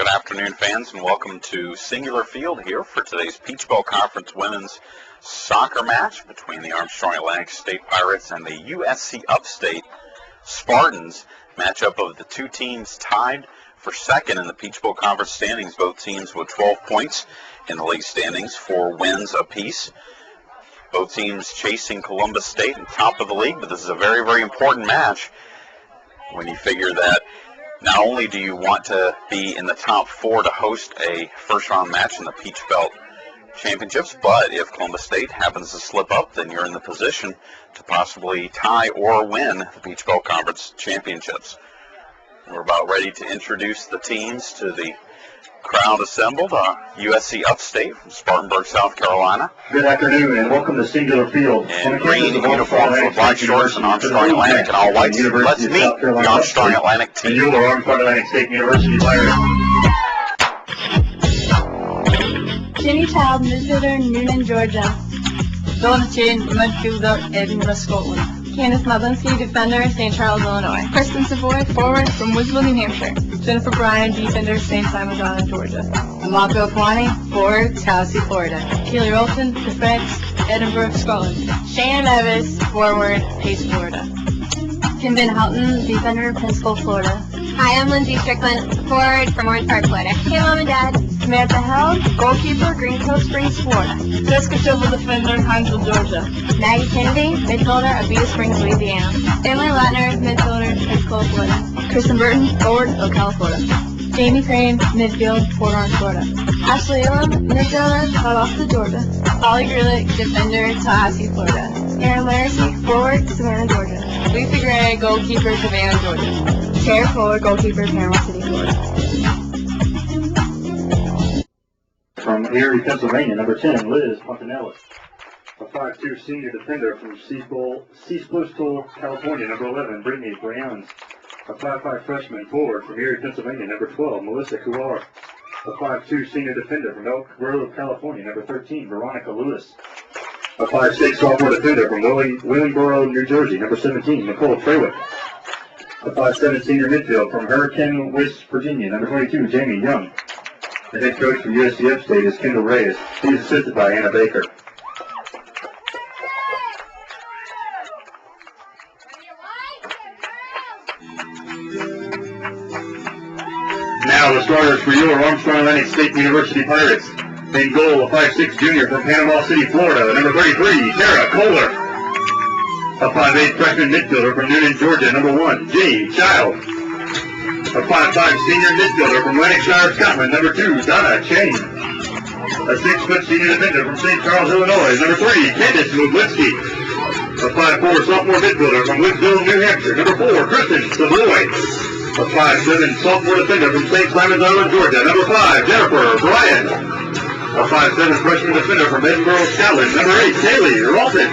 good afternoon, fans, and welcome to Singular Field here for today's Peach Bowl Conference women's soccer match between the Armstrong State Pirates and the USC Upstate Spartans. Matchup of the two teams tied for second in the Peach Bowl Conference standings, both teams with 12 points in the league standings, 4 wins apiece. Both teams chasing Columbus State and top of the league, but this is a very, very important match when you figure that not only do you want to be in the top 4 to host a first-round match in the Peach Belt Championships, but if Columbus State happens to slip up, then you're in the position to possibly tie or win the Peach Belt Conference Championships. We're about ready to introduce the teams to the crowd assembled. USC Upstate from Spartanburg, South Carolina. Good afternoon and welcome to Singular Field. In green uniforms with black shorts and Armstrong Atlantic and all whites. Let's meet the Armstrong Atlantic team. And you are Armstrong Atlantic State University Pirates. Jenny Child, midfielder, Noonan, Georgia. Donna Chin, midfielder, Edinburgh, Scotland. Candace Mudlinsky, defender, St. Charles, Illinois. Kristen Savoy, forward from Wiswell, New Hampshire. Jennifer Bryan, defender, St. Simon Island, Georgia. Amako Kwani, forward, Tallahassee, Florida. Keely Rolton, defense, Edinburgh, Scotland. Shannon Levis, forward, Pace, Florida. Kimben Houghton, defender, Pensacola, Florida. Hi, I'm Lindsay Strickland, forward from Orange Park, Florida. Hey, Mom and Dad. Samantha Held, goalkeeper, Green Cove Springs, Florida. Jessica Schivel, defender, Hinesville, Georgia. Maggie Kennedy, midfielder, Avita Springs, Louisiana. Emily Latner, midfielder, Pensacola, Florida. Kristen Burton, forward, Ocala, Florida. Jamie Crane, midfield, Port Orange, Florida. Ashley Elam, midfielder, Valdosta, Georgia. Holly Grilick, defender, Tallahassee, Florida. Erin Larissy, forward, Savannah, Georgia. Lisa Gray, goalkeeper, Savannah, Georgia. Tara Fuller, goalkeeper, Panama City, Florida. From Erie, Pennsylvania, number 10, Liz Pontanellis. A 5'2" senior defender from Seaspostal, California, number 11, Brittany Browns. A 5'5" freshman forward from Erie, Pennsylvania, number 12, Melissa Couar. A 5'2" senior defender from Elk Grove, California, number 13, Veronica Lewis. A 5'6" sophomore defender from Willingboro, New Jersey, number 17, Nicole Trewick. A 5'7" senior midfield from Hurricane, West Virginia, number 22, Jamie Young. The head coach from USC Upstate is Kendall Reyes. He is assisted by Anna Baker. Now the starters for your Armstrong Atlantic State University Pirates. In goal, a 5'6" junior from Panama City, Florida, number 33, Tara Kohler. A 5'8" freshman midfielder from Noonan, Georgia, number 1, Jenny Child. A 5'5" senior midfielder from Lanarkshire, Scotland, number 2, Donna Chain. A 6' senior defender from St. Charles, Illinois, number 3, Candace Mudlinsky. A 5'4" sophomore midfielder from Wiswell, New Hampshire, number 4, Kristen Savoy. A 5'7" sophomore defender from St. Simon Island, Georgia, number 5, Jennifer Bryan. A 5'7" freshman defender from Edinburgh, Scotland, number 8, Kaylee Rolton.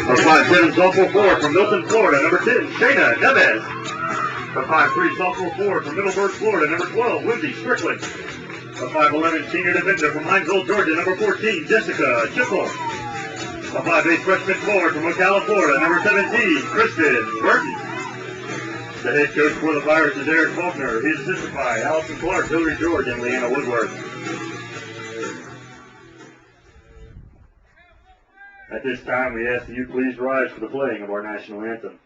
A 5'7" sophomore forward from Milton, Florida, number 10, Shayna Neves. A 5'3" sophomore forward from Middleburg, Florida, number 12, Lindsay Strickland. A 5'11" senior defender from Hinesville, Georgia, number 14, Jessica Schiffel. A 5'8" freshman forward from Ocala, Florida, number 17, Kristen Burton. The head coach for the Pirates is Eric Faulkner. He is assisted by Allison Clark, Hillary George, and Leanna Woodward. At this time, we ask that you please rise for the playing of our national anthem.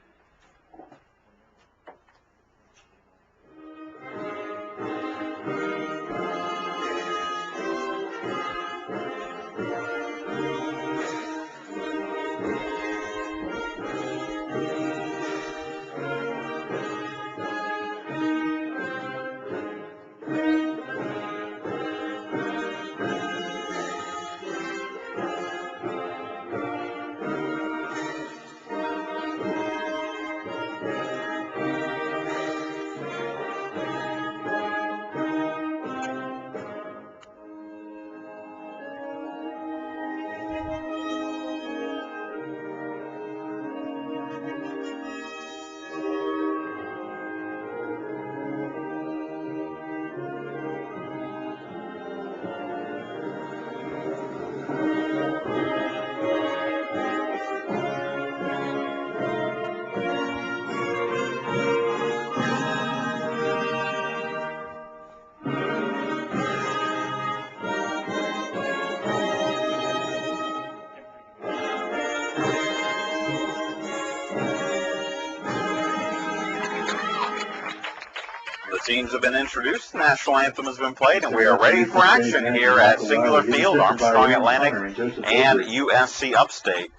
teams have been introduced, the national anthem has been played, and we are ready for action here at Singular Field, Armstrong Atlantic and USC Upstate.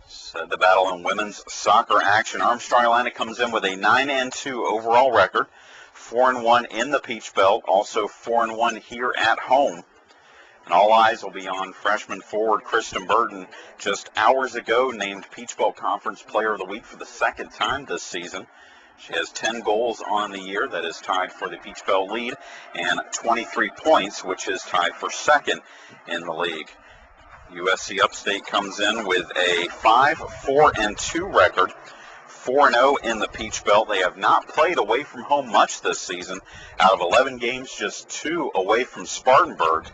So the battle in women's soccer action. Armstrong Atlantic comes in with a 9-2 overall record, 4-1 in the Peach Belt, also 4-1 here at home. And all eyes will be on freshman forward Kristen Burton, just hours ago named Peach Belt Conference Player of the Week for the second time this season. She has 10 goals on the year, that is tied for the Peach Belt lead, and 23 points, which is tied for second in the league. USC Upstate comes in with a 5-4-2 record, 4-0 in the Peach Belt. They have not played away from home much this season. Out of 11 games, just 2 away from Spartanburg.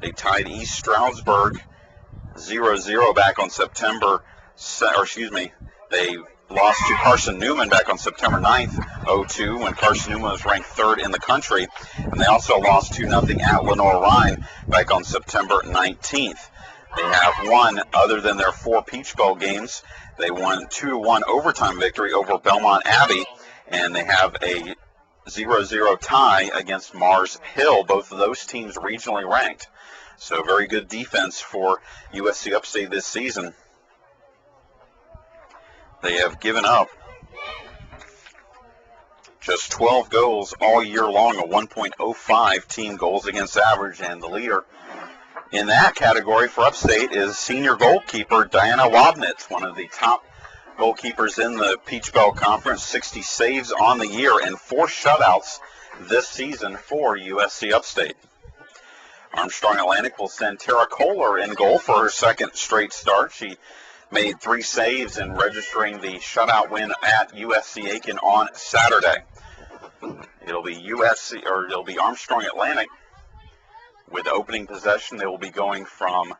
They tied East Stroudsburg 0-0 back on they lost to Carson Newman back on September 9th, 0-2, when Carson Newman was ranked 3rd in the country. And they also lost 2-0 at Lenore Rhine back on September 19th. They have won, other than their 4 Peach Belt games, they won 2-1 overtime victory over Belmont Abbey, and they have a 0-0 tie against Mars Hill, both of those teams regionally ranked. So very good defense for USC Upstate this season. They have given up just 12 goals all year long, a 1.05 team goals against average, and the leader in that category for Upstate is senior goalkeeper Diana Wabnitz, one of the top goalkeepers in the Peach Belt Conference, 60 saves on the year and 4 shutouts this season for USC Upstate. Armstrong Atlantic will send Tara Kohler in goal for her second straight start. She made 3 saves in registering the shutout win at USC Aiken on Saturday. It'll be Armstrong Atlantic with opening possession. They will be going from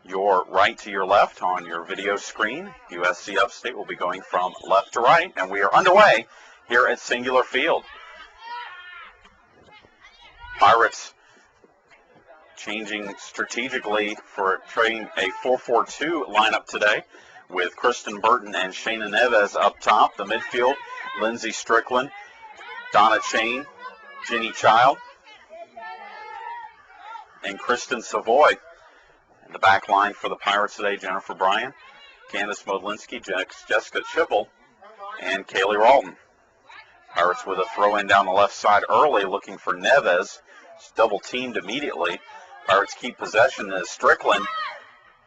your right to your left on your video screen. USC Upstate will be going from left to right, and we are underway here at Singular Field. Pirates changing strategically for trading a 4-4-2 lineup today with Kristen Burton and Shayna Neves up top. The midfield, Lindsay Strickland, Donna Chain, Ginny Child, and Kristen Savoy. And the back line for the Pirates today, Jennifer Bryan, Candace Modlinski, Jessica Chipple, and Kaylee Ralton. Pirates with a throw-in down the left side early, looking for Neves. It's double-teamed immediately. Pirates keep possession as Strickland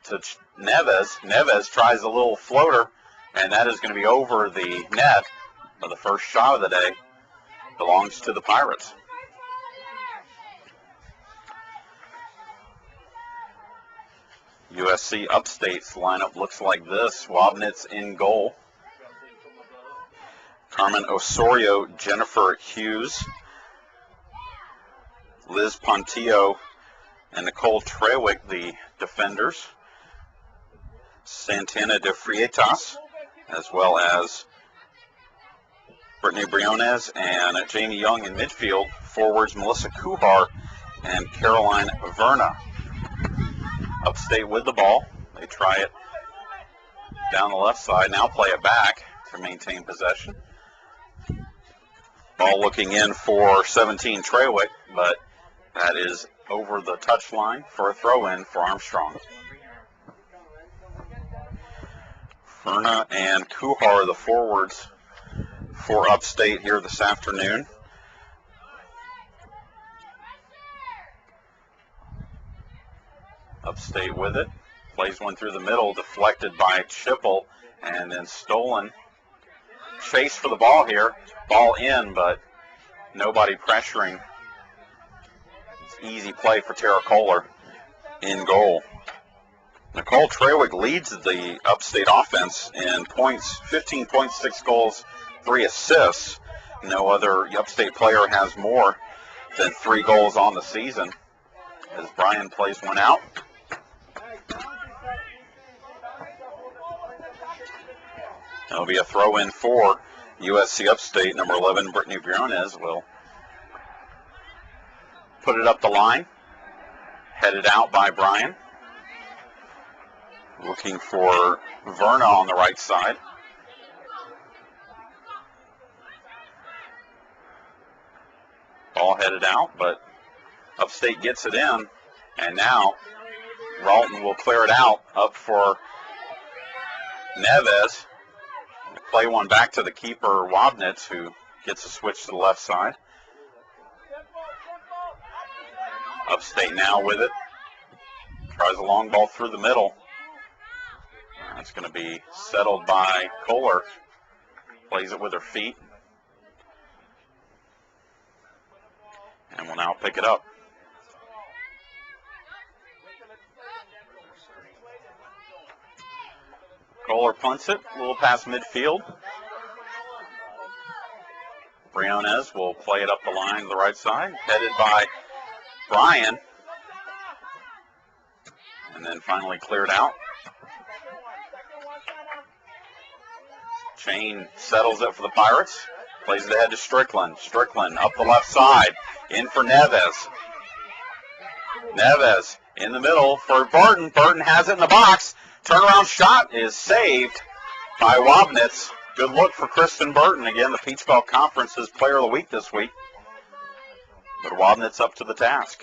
to Neves. Neves tries a little floater, and that is going to be over the net. But the first shot of the day belongs to the Pirates. USC Upstate's lineup looks like this. Wabnitz in goal. Carmen Osorio, Jennifer Hughes, Liz Pontillo, and Nicole Trewick, the defenders. Santana de Frietas, as well as Brittany Briones and Jamie Young in midfield. Forwards Melissa Kuhar and Caroline Verna. Upstate with the ball. They try it down the left side. Now play it back to maintain possession. Ball looking in for 17 Trewick, but that is over the touchline for a throw-in for Armstrong. Verna and Kuhar, the forwards for Upstate here this afternoon. Upstate with it. Plays one through the middle, deflected by Chipple, and then stolen. Chase for the ball here. Ball in, but nobody pressuring. It's easy play for Tara Kohler in goal. Nicole Trewick leads the Upstate offense in points, 15 points, 6 goals, 3 assists. No other Upstate player has more than 3 goals on the season. As Brian plays one out. It'll be a throw-in for USC Upstate. Number 11, Brittany Briones, will put it up the line. Headed out by Brian. Looking for Verna on the right side. Ball headed out, but Upstate gets it in, and now Ralton will clear it out up for Neves. Play one back to the keeper, Wabnitz, who gets a switch to the left side. Upstate now with it. Tries a long ball through the middle. That's going to be settled by Kohler. Plays it with her feet. And will now pick it up. Kohler punts it, a little past midfield. Briones will play it up the line to the right side, headed by Bryan. And then finally cleared out. Chain settles it for the Pirates. Plays it ahead to Strickland. Strickland up the left side. In for Neves. Neves in the middle for Burton. Burton has it in the box. Turnaround shot is saved by Wabnitz. Good look for Kristen Burton. Again, the Peach Belt Conference's Player of the Week this week. But Wabnitz up to the task.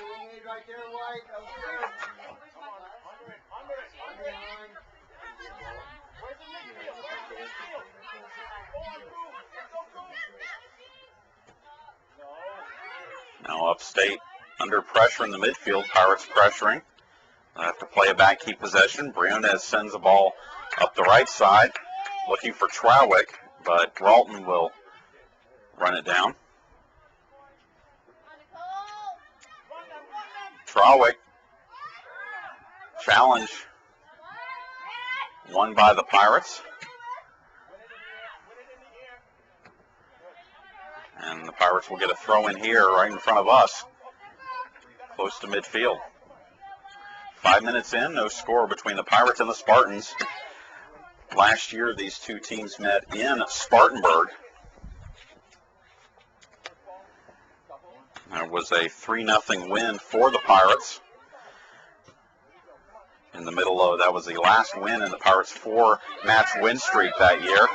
Now Upstate under pressure in the midfield. Pirates pressuring. They'll have to play it back, keep possession. Briones sends the ball up the right side, looking for Trowick, but Ralton will run it down. Trowick, challenge, won by the Pirates. And the Pirates will get a throw in here right in front of us, close to midfield. 5 minutes in, no score between the Pirates and the Spartans. Last year, these two teams met in Spartanburg. There was a 3-0 win for the Pirates. In the middle of that was the last win in the Pirates' 4-match win streak that year.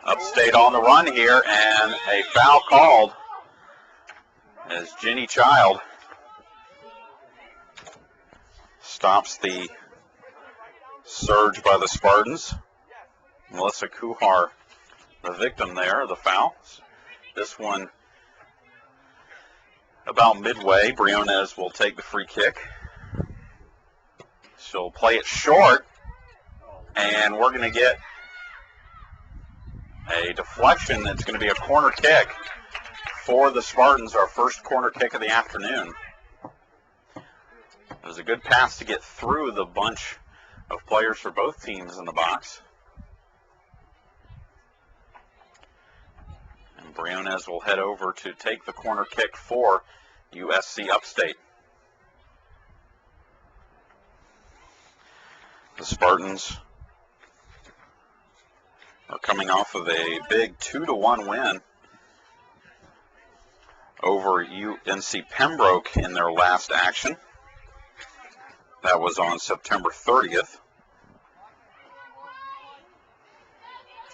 Upstate on the run here, and a foul called as Jenny Child stops the surge by the Spartans. Melissa Kuhar, the victim there of the foul. This one about midway. Briones will take the free kick. She'll play it short, and we're going to get a deflection that's going to be a corner kick for the Spartans, our first corner kick of the afternoon. It was a good pass to get through the bunch of players for both teams in the box. And Briones will head over to take the corner kick for USC Upstate. The Spartans are coming off of a big 2-1 win over UNC Pembroke in their last action. That was on September 30th.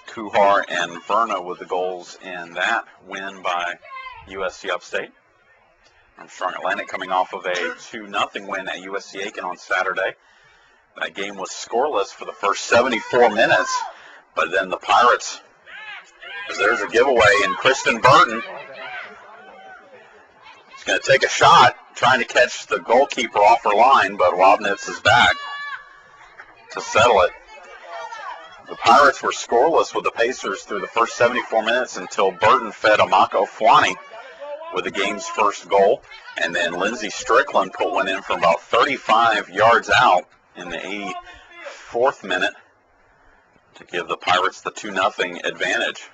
Kuhar and Verna with the goals in that win by USC Upstate. Armstrong Atlantic coming off of a 2-0 win at USC Aiken on Saturday. That game was scoreless for the first 74 minutes, but then the Pirates, as there's a giveaway, and Kristen Burton is going to take a shot, trying to catch the goalkeeper off her line, but Wabnitz is back to settle it. The Pirates were scoreless with the Pacers through the first 74 minutes until Burton fed Amako Fwani with the game's first goal, and then Lindsey Strickland put one in from about 35 yards out in the 84th minute to give the Pirates the 2-0 advantage.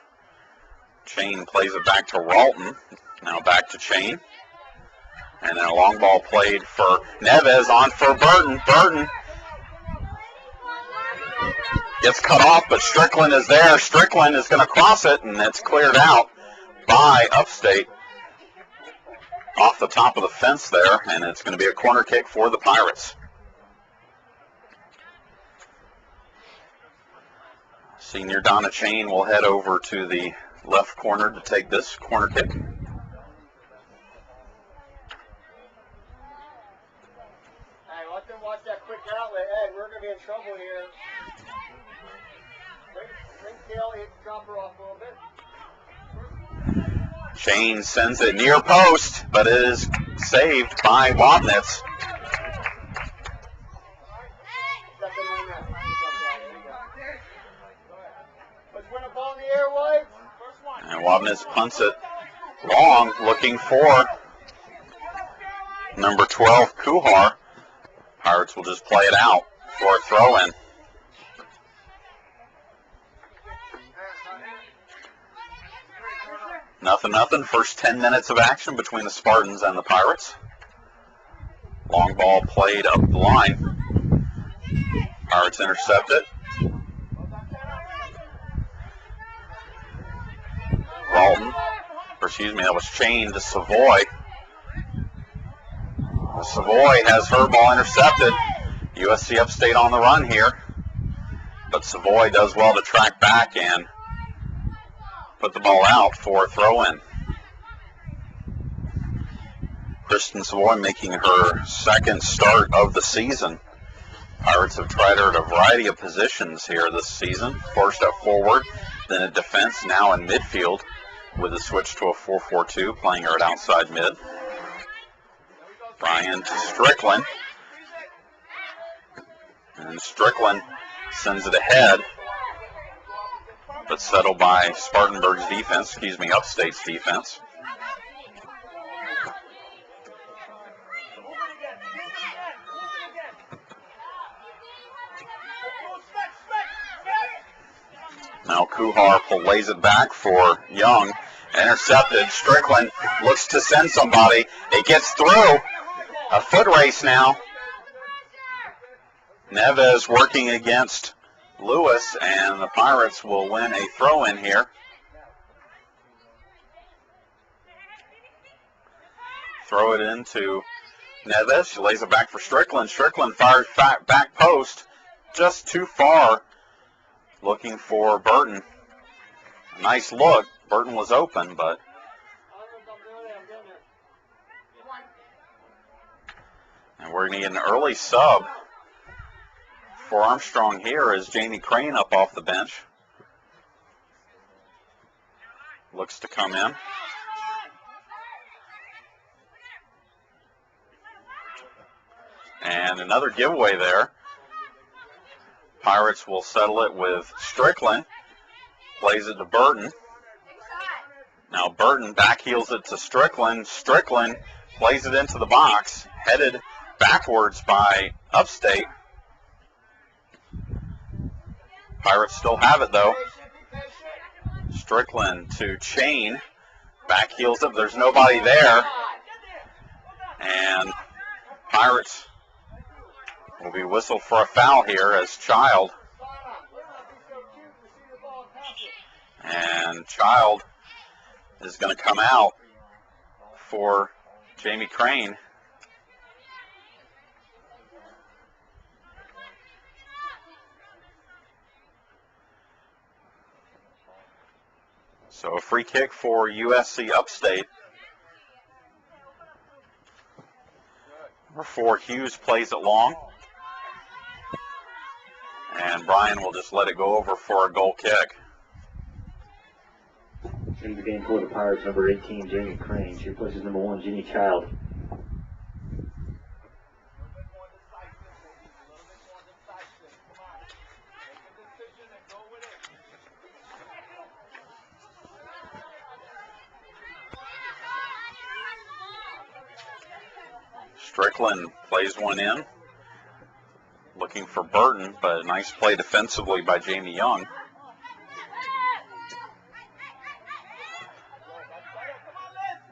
Chain plays it back to Ralton, now back to Chain. And then a long ball played for Neves, on for Burton. Burton gets cut off, but Strickland is there. Strickland is going to cross it, and it's cleared out by Upstate off the top of the fence there, and it's going to be a corner kick for the Pirates. Senior Donna Chain will head over to the left corner to take this corner kick. watch that quick outlet. Ed, we're going to be in trouble here. Bring Tail in, drop her off a little bit. Shane sends it near post, but it is saved by Wobnitz. Let's win a ball in the air, White. And Wobnitz punts it long, looking for number 12, Kuhar. Pirates will just play it out for a throw-in. Nothing. First 10 minutes of action between the Spartans and the Pirates. Long ball played up the line. Pirates intercept it. That was chained to Savoy. Savoy has her ball intercepted. USC Upstate on the run here. But Savoy does well to track back and put the ball out for a throw-in. Kristen Savoy making her second start of the season. Pirates have tried her at a variety of positions here this season. First at forward, then at defense, now in midfield with a switch to a 4-4-2, playing her at outside mid. Brian to Strickland. And Strickland sends it ahead, but settled by Spartanburg's defense, Upstate's defense. Now Kuhar lays it back for Young. Intercepted. Strickland looks to send somebody. It gets through. A foot race now. Neves working against Lewis, and the Pirates will win a throw-in here. Throw it into Neves. She lays it back for Strickland. Strickland fires back post. Just too far. Looking for Burton. A nice look. Burton was open, but and we're going to get an early sub for Armstrong here as Jamie Crane up off the bench. Looks to come in. And another giveaway there. Pirates will settle it with Strickland. Plays it to Burton. Now Burton backheels it to Strickland. Strickland plays it into the box, headed backwards by Upstate. Pirates still have it though. Strickland to Chain. Backheels it. There's nobody there. And Pirates will be whistled for a foul here as Child. And Child is going to come out for Jamie Crane. So a free kick for USC Upstate. Number 4, Hughes plays it long. And Brian will just let it go over for a goal kick. In the game for the Pirates, number 18, Jamie Crane. She replaces number 1, Jenny Child. Strickland plays one in. Looking for Burton, but a nice play defensively by Jamie Young.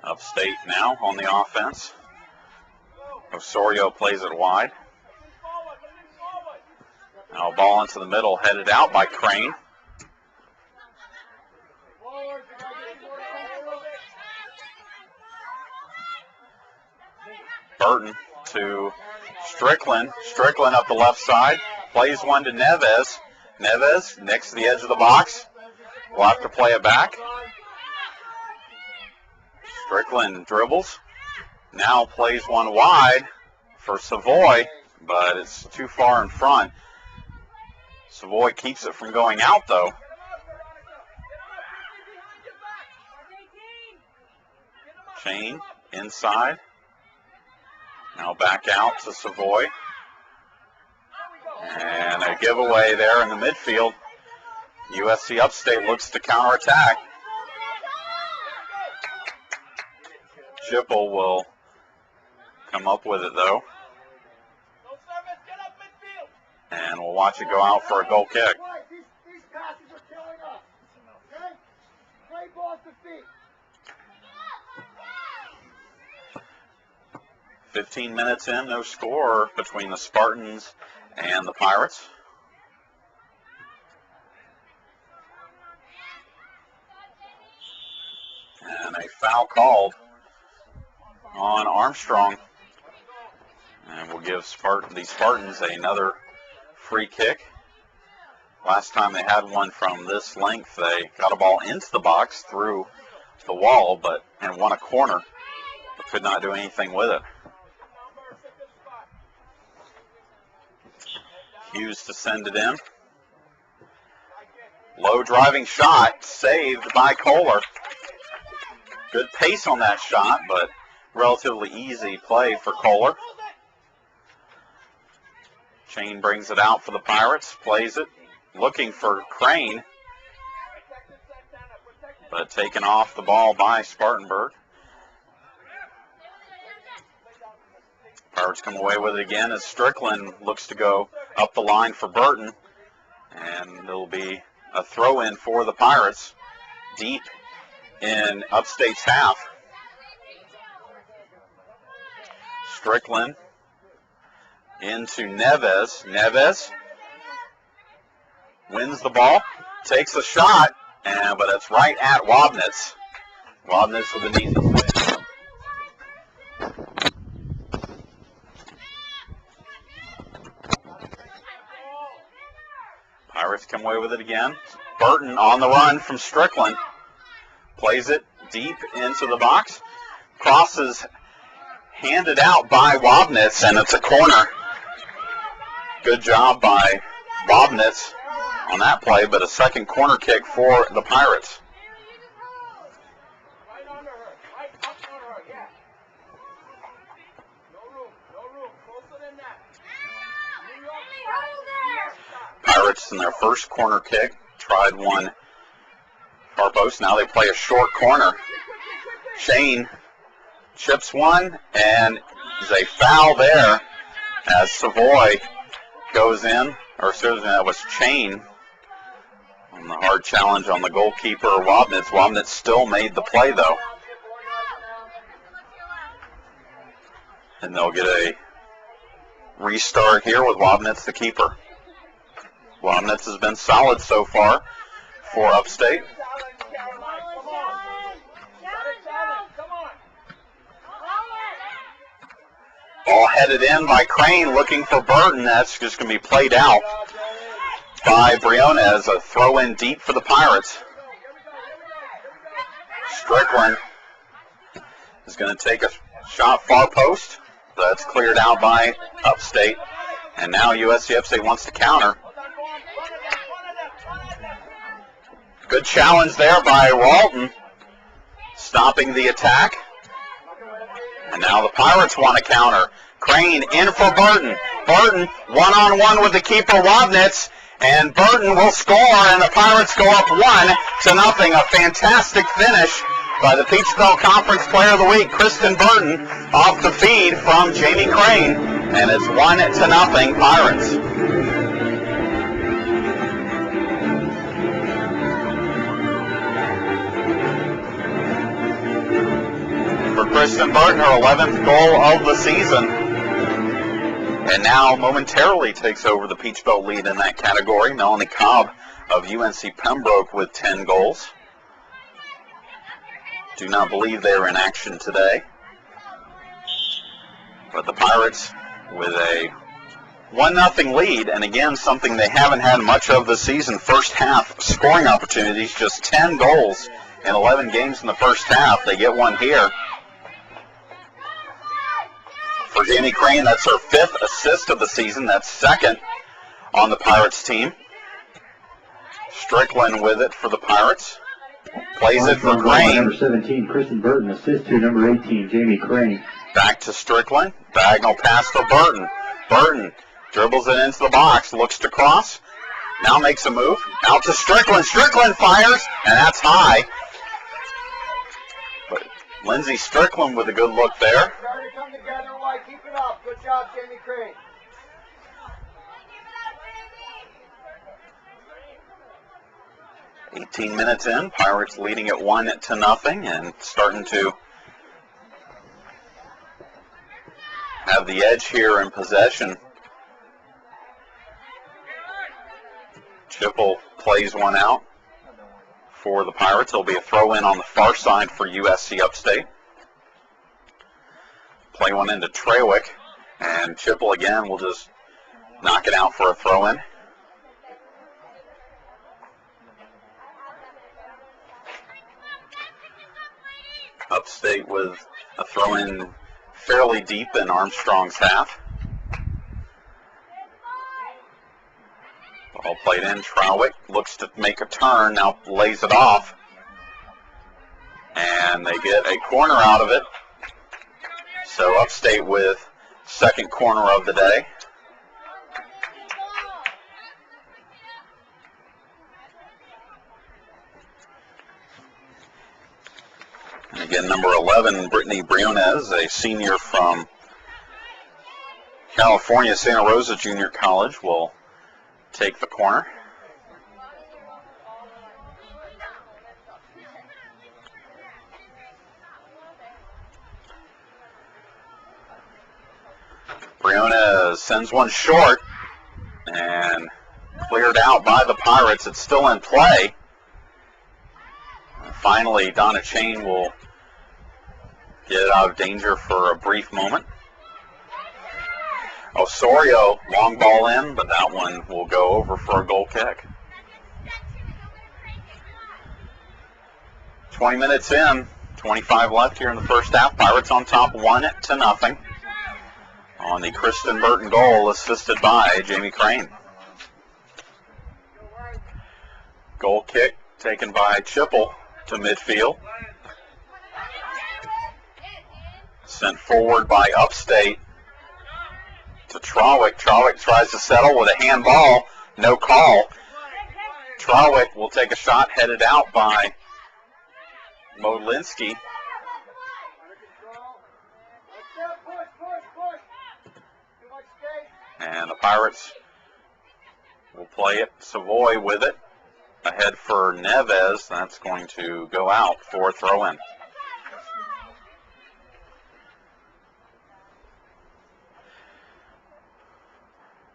Upstate now on the offense. Osorio plays it wide. Now ball into the middle, headed out by Crane. Burton to Strickland. Strickland up the left side. Plays one to Neves. Neves next to the edge of the box. We'll have to play it back. Strickland dribbles. Now plays one wide for Savoy. but it's too far in front. Savoy keeps it from going out, though. Chain inside. Now back out to Savoy. And a giveaway there in the midfield. USC Upstate looks to counterattack. Chipple will come up with it, though. And we'll watch it go out for a goal kick. These passes are killing us. Okay? Play ball to feet. 15 minutes in, no score between the Spartans and the Pirates. And a foul called on Armstrong. And we'll give the Spartans another free kick. Last time they had one from this length, they got a ball into the box through the wall, and won a corner, but could not do anything with it. Hughes to send it in. Low driving shot, saved by Kohler. Good pace on that shot, but relatively easy play for Kohler. Chain brings it out for the Pirates, plays it, looking for Crane, but taken off the ball by Spartanburg. Pirates come away with it again as Strickland looks to go up the line for Burton, and it'll be a throw-in for the Pirates deep in Upstate's half. Strickland into Neves. Neves wins the ball, takes a shot, but it's right at Wabnitz. Wabnitz with an easy finish. Pirates come away with it again. Burton on the run from Strickland. Plays it deep into the box. Crosses handed out by Wabnitz, and it's a corner. Good job by Wabnitz on that play, but a second corner kick for the Pirates. Pirates in their first corner kick tried one far post. Now they play a short corner. Shane chips one, and there's a foul there as Savoy goes in, or excuse me, that was Chain on the hard challenge on the goalkeeper, Wabnitz. Wabnitz still made the play, though. And they'll get a restart here with Wabnitz, the keeper. Wabnitz has been solid so far for Upstate. Ball headed in by Crane, looking for Burton. That's just going to be played out by Briones. A throw in deep for the Pirates. Strickland is going to take a shot far post. That's cleared out by Upstate. And now USC Upstate wants to counter. Good challenge there by Walton, stopping the attack. And now the Pirates want to counter. Crane in for Burton. Burton one-on-one with the keeper, Wabnitz, and Burton will score, and the Pirates go up 1-0. A fantastic finish by the Peach Belt Conference Player of the Week, Kristen Burton, off the feed from Jamie Crane, and it's 1-0 Pirates. For Kristen Burton, her 11th goal of the season. And now momentarily takes over the Peach Belt lead in that category. Melanie Cobb of UNC Pembroke with 10 goals. Do not believe they are in action today. But the Pirates with a 1-0 lead, and again, something they haven't had much of this season. First half scoring opportunities, just 10 goals in 11 games in the first half. They get one here for Jamie Crane. That's her 5th assist of the season. That's 2nd on the Pirates team. Strickland with it for the Pirates. Plays it for Crane. Number 17, Kristen Burton, assist to number 18, Jamie Crane. Back to Strickland. Diagonal pass for Burton. Burton dribbles it into the box. Looks to cross. Now makes a move. Out to Strickland. Strickland fires, and that's high. But Lindsey Strickland with a good look there. Starting to come together, White. Keep it up. Good job, Jamie Crane. $18 minutes in. Pirates leading at 1-0 and starting to have the edge here in possession. Chipple plays one out for the Pirates. It'll be a throw-in on the far side for USC Upstate. Play one into Trawick, and Chipple again will just knock it out for a throw-in. Upstate with a throw-in fairly deep in Armstrong's half. Ball played in. Trawick looks to make a turn, now lays it off. And they get a corner out of it. So Upstate with 2nd corner of the day. And again, number 11, Brittany Briones, a senior from California, Santa Rosa Junior College, will take the corner. Briones sends one short and cleared out by the Pirates. It's still in play. Finally, Donna Chain will get it out of danger for a brief moment. Osorio, long ball in, but that one will go over for a goal kick. 20 minutes in, 25 left here in the first half. Pirates on top 1-0 on the Kristen Burton goal, assisted by Jamie Crane. Goal kick taken by Chipple to midfield. Sent forward by Upstate to Trawick. Trawick tries to settle with a handball. No call. Trawick will take a shot headed out by Modlinski. And the Pirates will play it. Savoy with it. Ahead for Neves. That's going to go out for a throw-in.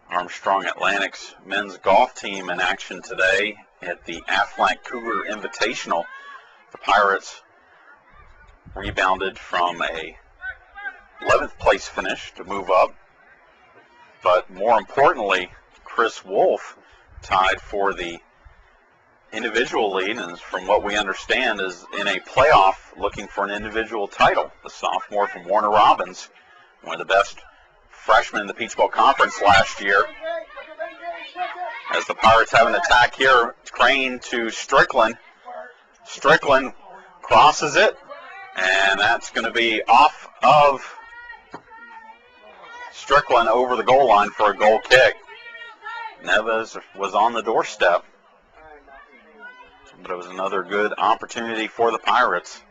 Armstrong Atlantic's men's golf team in action today at the Aflac Cougar Invitational. The Pirates rebounded from a 11th place finish to move up. But more importantly, Chris Wolf tied for the individual lead, and from what we understand is in a playoff looking for an individual title. The sophomore from Warner Robins, one of the best freshmen in the Peach Bowl Conference last year. As the Pirates have an attack here, Crane to Strickland. Strickland crosses it, and that's going to be off of Strickland over the goal line for a goal kick. Neves was on the doorstep, but it was another good opportunity for the Pirates,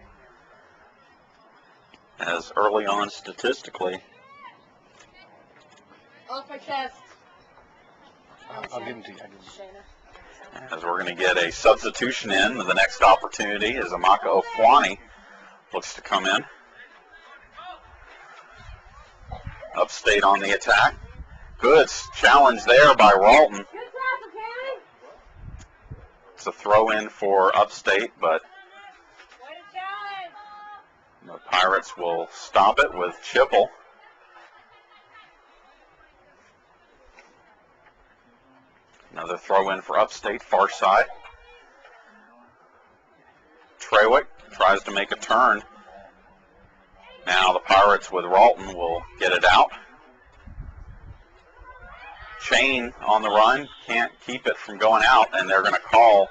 as early on statistically. Off my chest. I'll give him to you. As we're going to get a substitution in, the next opportunity is Amaka Ofwani looks to come in. Upstate on the attack. Good challenge there by Ralton. It's a throw in for Upstate, but the Pirates will stop it with Chipple. Another throw in for Upstate, far side. Trawick tries to make a turn. Now the Pirates with Ralton will get it out. Chain on the run, can't keep it from going out, and they're going to call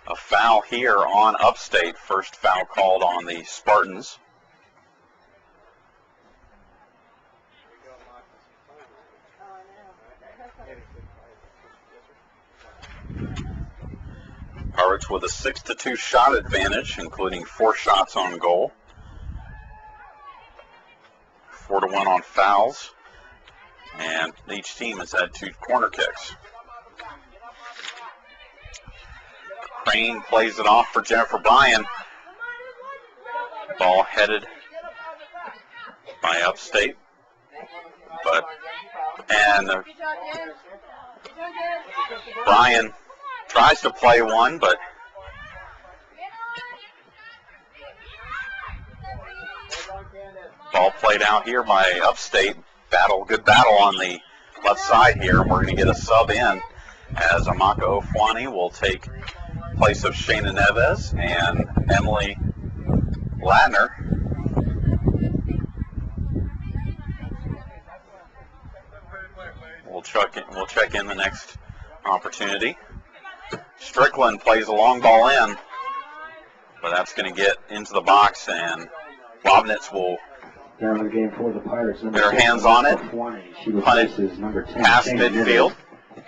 a foul here on Upstate. First foul called on the Spartans. Pirates with a 6-2 shot advantage, including 4 shots on goal. 4-1 on fouls. And each team has had 2 corner kicks. Crane plays it off for Jennifer Bryan. Ball headed by Upstate. Bryan tries to play one, but ball played out here by Upstate. Good battle on the left side here. We're going to get a sub in as Amaka Ofwani will take place of Shayna Neves and Emily Ladner. We'll check in the next opportunity. Strickland plays a long ball in, but that's going to get into the box, and Wobnitz will Down the game for the Pirates. get her hands on it, punt it number 10, past Shayna midfield. Niven.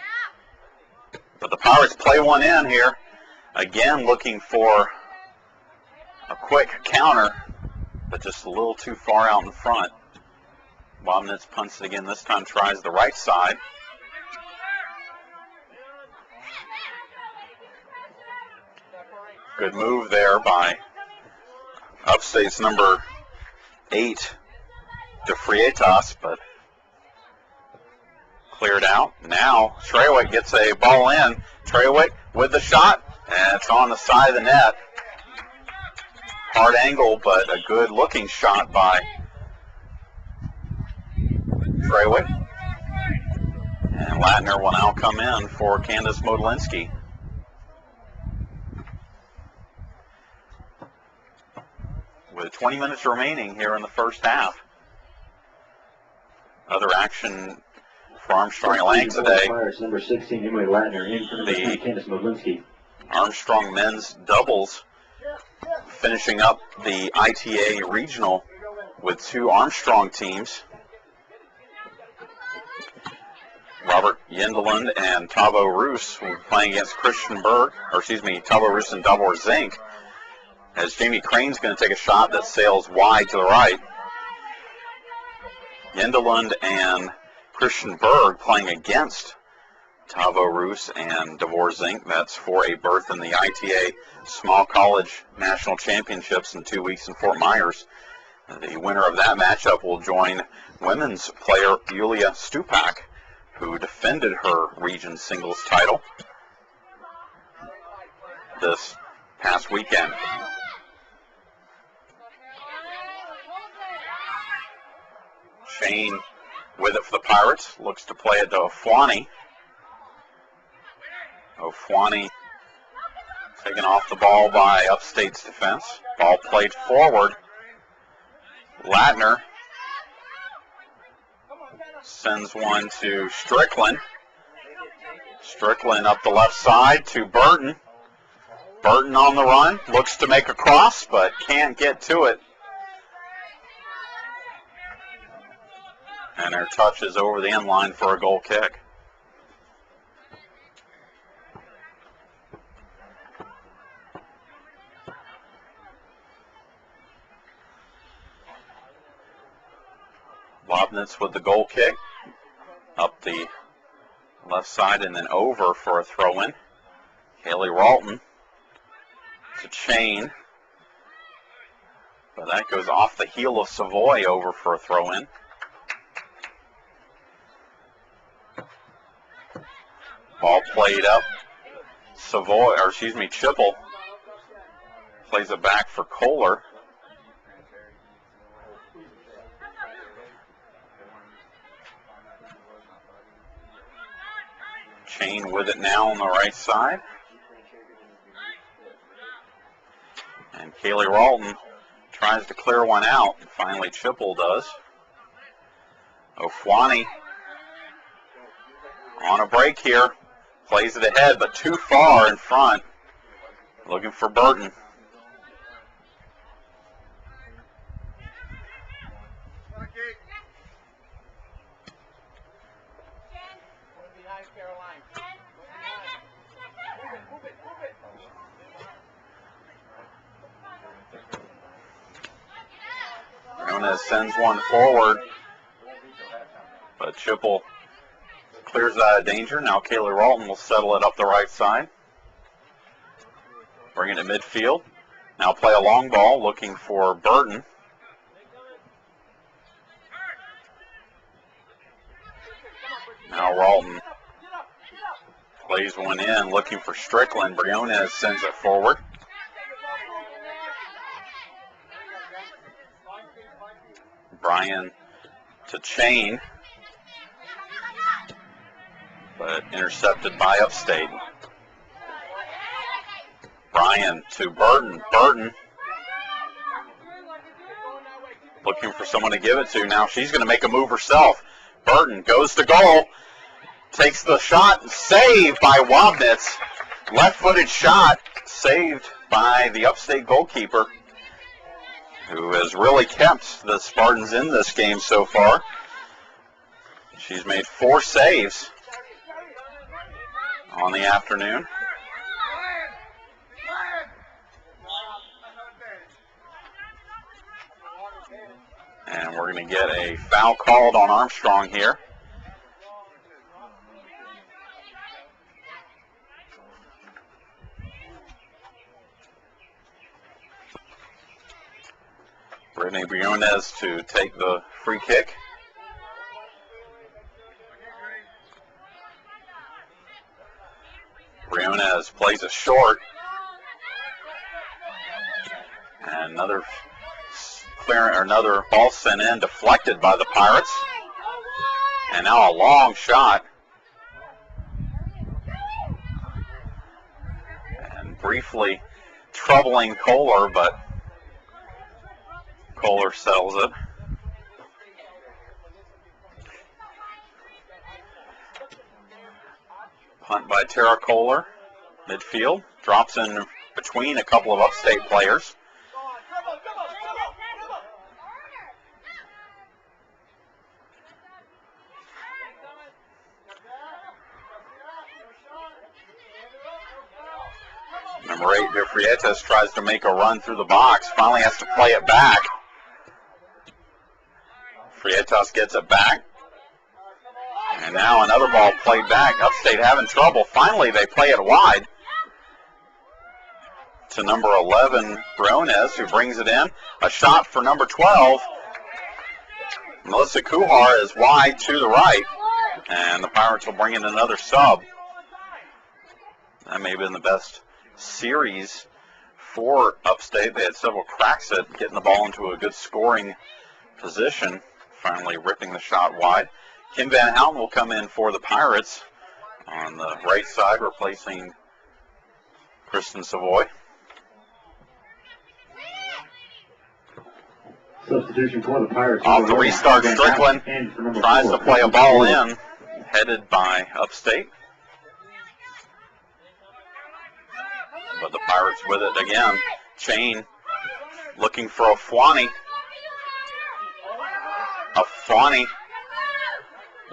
But the Pirates play one in here, again looking for a quick counter, but just a little too far out in front. Wobnitz punts it again, this time tries the right side. Good move there by Upstate's number 8, DeFrietas, but cleared out. Now Trewick gets a ball in. Trewick with the shot, and it's on the side of the net. Hard angle, but a good looking shot by Trewick. And Ladner will now come in for Candace Modlinski. With 20 minutes remaining here in the first half. Other action for Armstrong Lang today. Pirates, number 16, Emily Ladner, in for number 10, Candace Modlinski. Armstrong men's doubles finishing up the ITA regional with 2 Armstrong teams. Robert Yendelund and Tavo Roos will be playing against Tavo Roos and Davor Zink. As Jamie Crane's going to take a shot that sails wide to the right. Yendelund and Christian Berg playing against Tavo Roos and Davor Zink. That's for a berth in the ITA Small College National Championships in 2 weeks in Fort Myers. The winner of that matchup will join women's player Yulia Stupak, who defended her region singles title this past weekend. Shane with it for the Pirates, looks to play it to Ofwani. Ofwani taken off the ball by Upstate's defense. Ball played forward. Ladner sends one to Strickland. Strickland up the left side to Burton. Burton on the run, looks to make a cross, but can't get to it. And her touch is over the end line for a goal kick. Wobnitz with the goal kick. Up the left side and then over for a throw-in. Haley Ralton to Chain. But that goes off the heel of Savoy over for a throw-in. Ball played up. Chipple plays it back for Kohler. Chain with it now on the right side. And Kaylee Ralton tries to clear one out. Finally, Chipple does. Ofwani on a break here. Plays it ahead, but too far in front. Looking for Burton. Briones sends one forward, but Chipple clears it out of danger. Now Kaylee Ralton will settle it up the right side. Bring it to midfield. Now play a long ball looking for Burton. Now Ralton plays one in looking for Strickland. Briones sends it forward. Bryan to Chain, but intercepted by Upstate. Bryan to Burton. Burton looking for someone to give it to. Now she's going to make a move herself. Burton goes to goal, takes the shot, saved by Wabnitz. Left-footed shot, saved by the Upstate goalkeeper, who has really kept the Spartans in this game so far. She's made 4 saves on the afternoon. And we're going to get a foul called on Armstrong here. Brittany Briones to take the free kick. Briones plays it short. And another ball sent in, deflected by the Pirates. And now a long shot. And briefly troubling Kohler, but Kohler settles it. Punt by Tara Kohler. Midfield. Drops in between a couple of Upstate players. Number 8, De Frietas tries to make a run through the box. Finally has to play it back. Frietas gets it back. And now another ball played back. Upstate having trouble. Finally, they play it wide to number 11, Briones, who brings it in. A shot for number 12. Melissa Kuhar is wide to the right. And the Pirates will bring in another sub. That may have been the best series for Upstate. They had several cracks at getting the ball into a good scoring position. Finally ripping the shot wide. Kim Van Houten will come in for the Pirates on the right side, replacing Kristen Savoy. Substitution for the Pirates. Off the restart, Strickland tries to play a ball in, headed by Upstate. But the Pirates with it again. Chain looking for Ofwani. Ofwani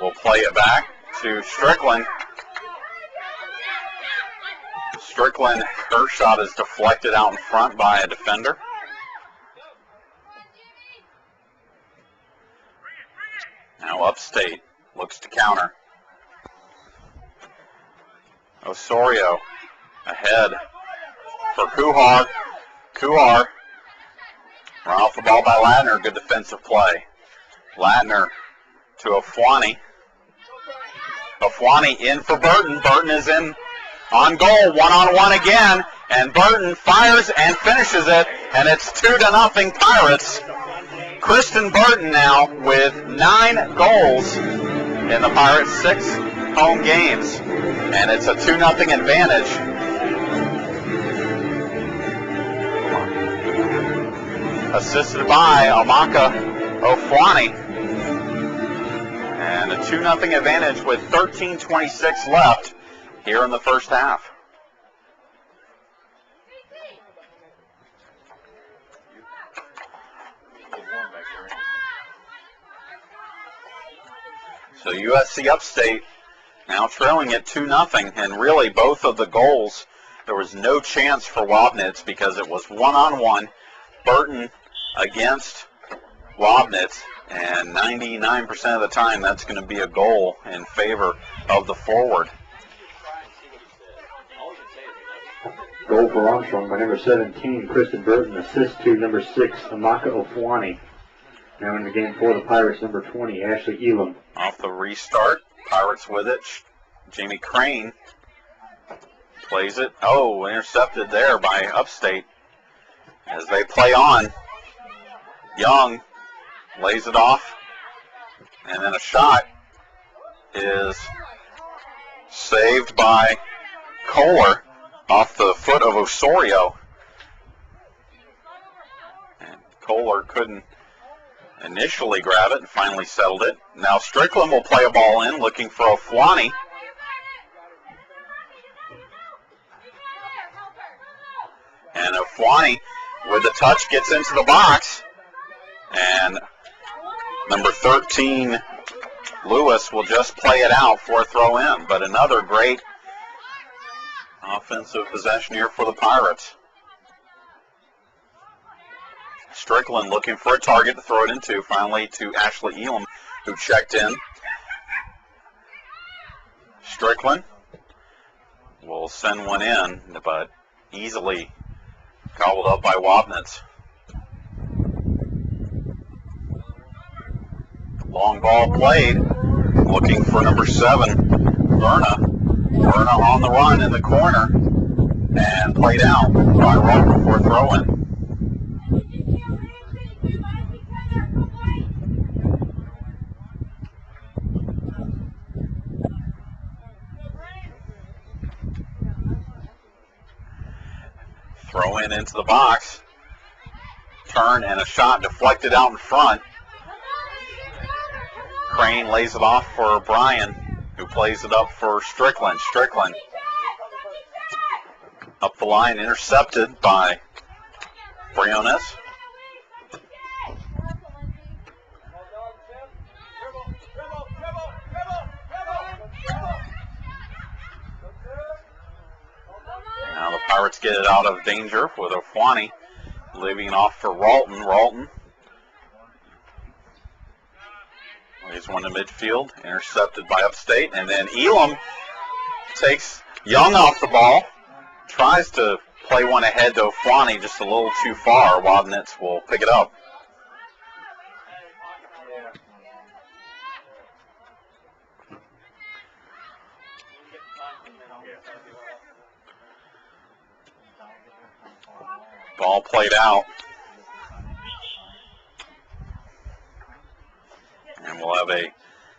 will play it back to Strickland. Strickland, her shot is deflected out in front by a defender. Now Upstate looks to counter. Osorio ahead for Kuhar. Kuhar run off the ball by Ladner. Good defensive play. Ladner to Ofwani. Ofwani in for Burton. Burton is in on goal. 1-on-1 again. And Burton fires and finishes it. And it's 2-0 Pirates. Kristen Burton now with 9 goals in the Pirates' 6 home games. And it's a 2-0 advantage. assisted by Amaka Ofwani. And a 2-0 advantage with 13:26 left here in the first half. So USC Upstate now trailing at 2-0, and really both of the goals, there was no chance for Wabnitz because it was one-on-one, Burton against Wabnitz, and 99% of the time that's going to be a goal in favor of the forward. Goal for Armstrong by number 17, Kristen Burton. Assist to number 6, Amaka Ofwani. Now in the game for the Pirates, number 20, Ashley Elam. Off the restart, Pirates with it. Jamie Crane plays it. Oh, intercepted there by Upstate. As they play on, Young lays it off, and then a shot is saved by Kohler off the foot of Osorio. And Kohler couldn't initially grab it and finally settled it. Now Strickland will play a ball in, looking for Ofwani. And Ofwani, with the touch, gets into the box. And number 13, Lewis, will just play it out for a throw in. But another great offensive possession here for the Pirates. Strickland looking for a target to throw it into, finally to Ashley Elam, who checked in. Strickland will send one in, but easily gobbled up by Wabnitz. Long ball played, looking for number 7, Verna. Verna on the run in the corner, and played out by Roper for a throw-in. Throw in into the box. Turn and a shot deflected out in front. Crane lays it off for Bryan, who plays it up for Strickland. Strickland up the line, intercepted by Briones. Now the Pirates get it out of danger with Ofwani leaving off for Ralton. Ralton lays one to midfield, intercepted by Upstate, and then Elam takes Young off the ball, tries to play one ahead to Ofwani, just a little too far. Wabnitz will pick it up. Ball played out. And we'll have a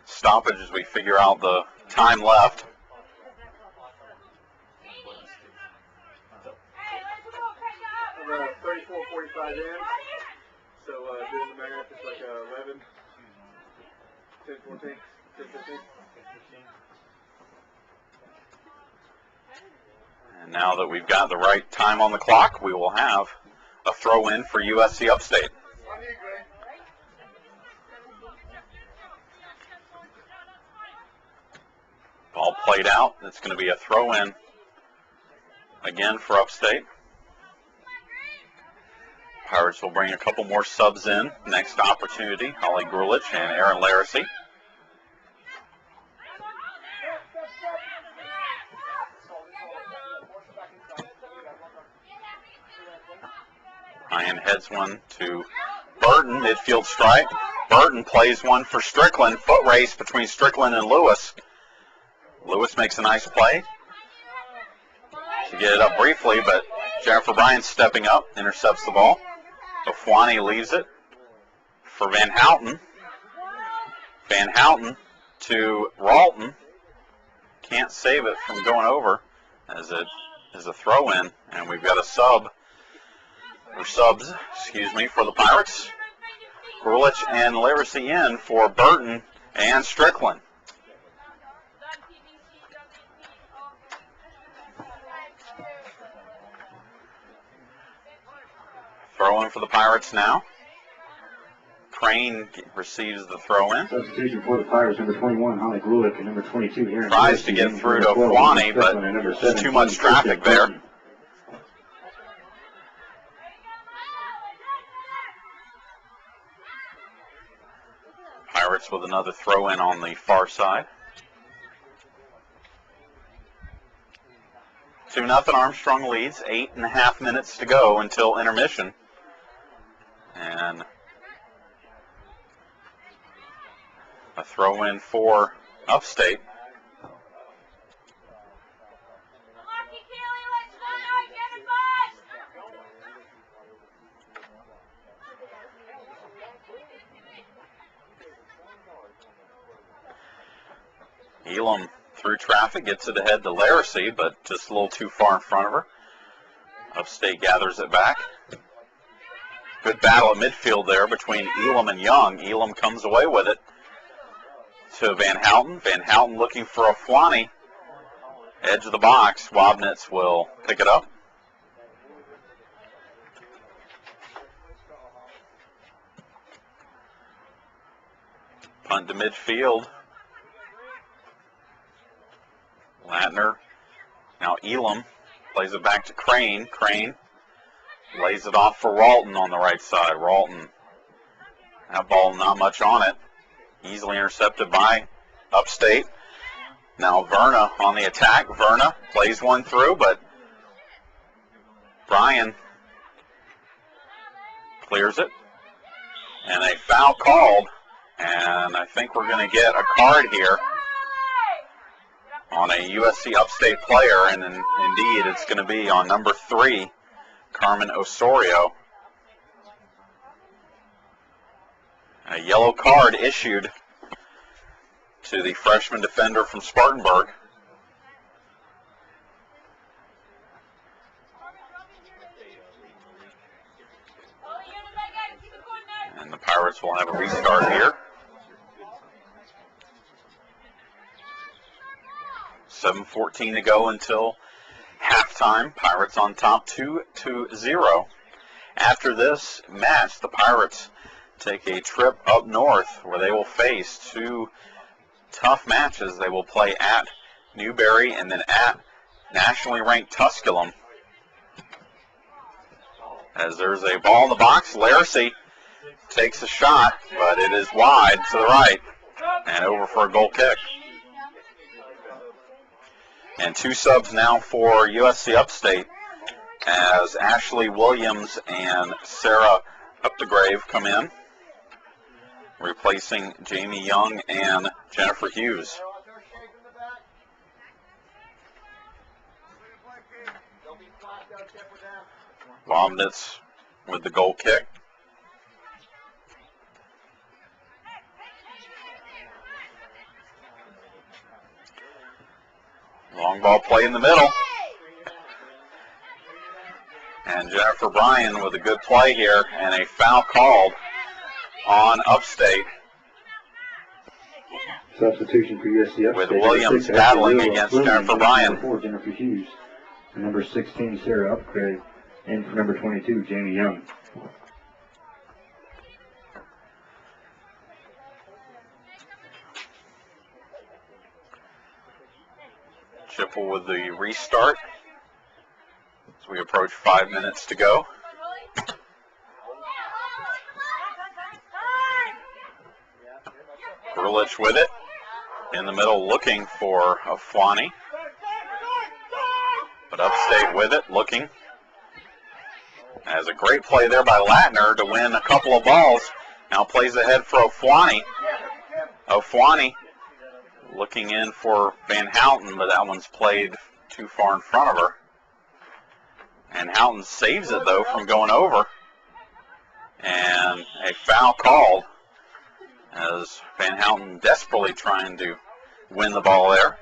stoppage as we figure out the time left. We're 34:45 in. So doing the math, it's like 11, 10, 14, 10, 15. And now that we've got the right time on the clock, we will have a throw-in for USC Upstate. Ball played out. It's going to be a throw-in again for Upstate. Pirates will bring a couple more subs in. Next opportunity, Holly Grulich and Aaron Laracy. Ryan heads one to Burton, midfield strike. Burton plays one for Strickland. Foot race between Strickland and Lewis. Lewis makes a nice play to get it up briefly, but Jennifer Bryan stepping up, intercepts the ball. Ofwani leaves it for Van Houten. Van Houten to Ralton. Can't save it from going over as it is a throw-in, and we've got a sub or subs, excuse me, for the Pirates. Grulich and Laracy in for Burton and Strickland. Throw in for the Pirates now. Crane receives the throw in. Substitution for the Pirates, number 21, Holly Grulich, and number 22 here. Tries to get through to Fwani, but there's too much traffic there. Pirates with another throw in on the far side. 2-0 Armstrong leads. 8.5 minutes to go until intermission. And a throw in for Upstate. Elam through traffic gets it ahead to Laracy, but just a little too far in front of her. Upstate gathers it back. Good battle at midfield there between Elam and Young. Elam comes away with it to Van Houten. Van Houten looking for a Fwani. Edge of the box. Wabnitz will pick it up. Punt to midfield. Latner. Now Elam plays it back to Crane. Crane lays it off for Ralton on the right side. Ralton, that ball not much on it. Easily intercepted by Upstate. Now Verna on the attack. Verna plays one through, but Bryan clears it. And a foul called. And I think we're going to get a card here on a USC Upstate player, and indeed it's going to be on number 3, Carmen Osorio. A yellow card issued to the freshman defender from Spartanburg. And the Pirates will have a restart here. 7:14 to go until halftime. Pirates on top 2-0. After this match, the Pirates take a trip up north where they will face 2 tough matches. They will play at Newberry and then at nationally ranked Tusculum. As there's a ball in the box, Laracy takes a shot, but it is wide to the right and over for a goal kick. And 2 subs now for USC Upstate as Ashley Williams and Sarah Updegrave come in, replacing Jamie Young and Jennifer Hughes. Wabnitz with the goal kick. Long ball play in the middle. And Jennifer Bryan with a good play here, and a foul called on Upstate. Substitution for USC Upstate. With Williams battling against Jennifer Bryan. For Jennifer Hughes. And number 16, Sarah Upgrade. And for number 22, Jamie Young. Chipple with the restart as we approach 5 minutes to go. Grulich with it in the middle, looking for a Fwani, but Upstate with it, looking. As a great play there by Latner to win a couple of balls. Now plays ahead for Ofwani. Ofwani looking in for Van Houten, but that one's played too far in front of her. And Houten saves it, though, from going over. And a foul called as Van Houten desperately trying to win the ball there.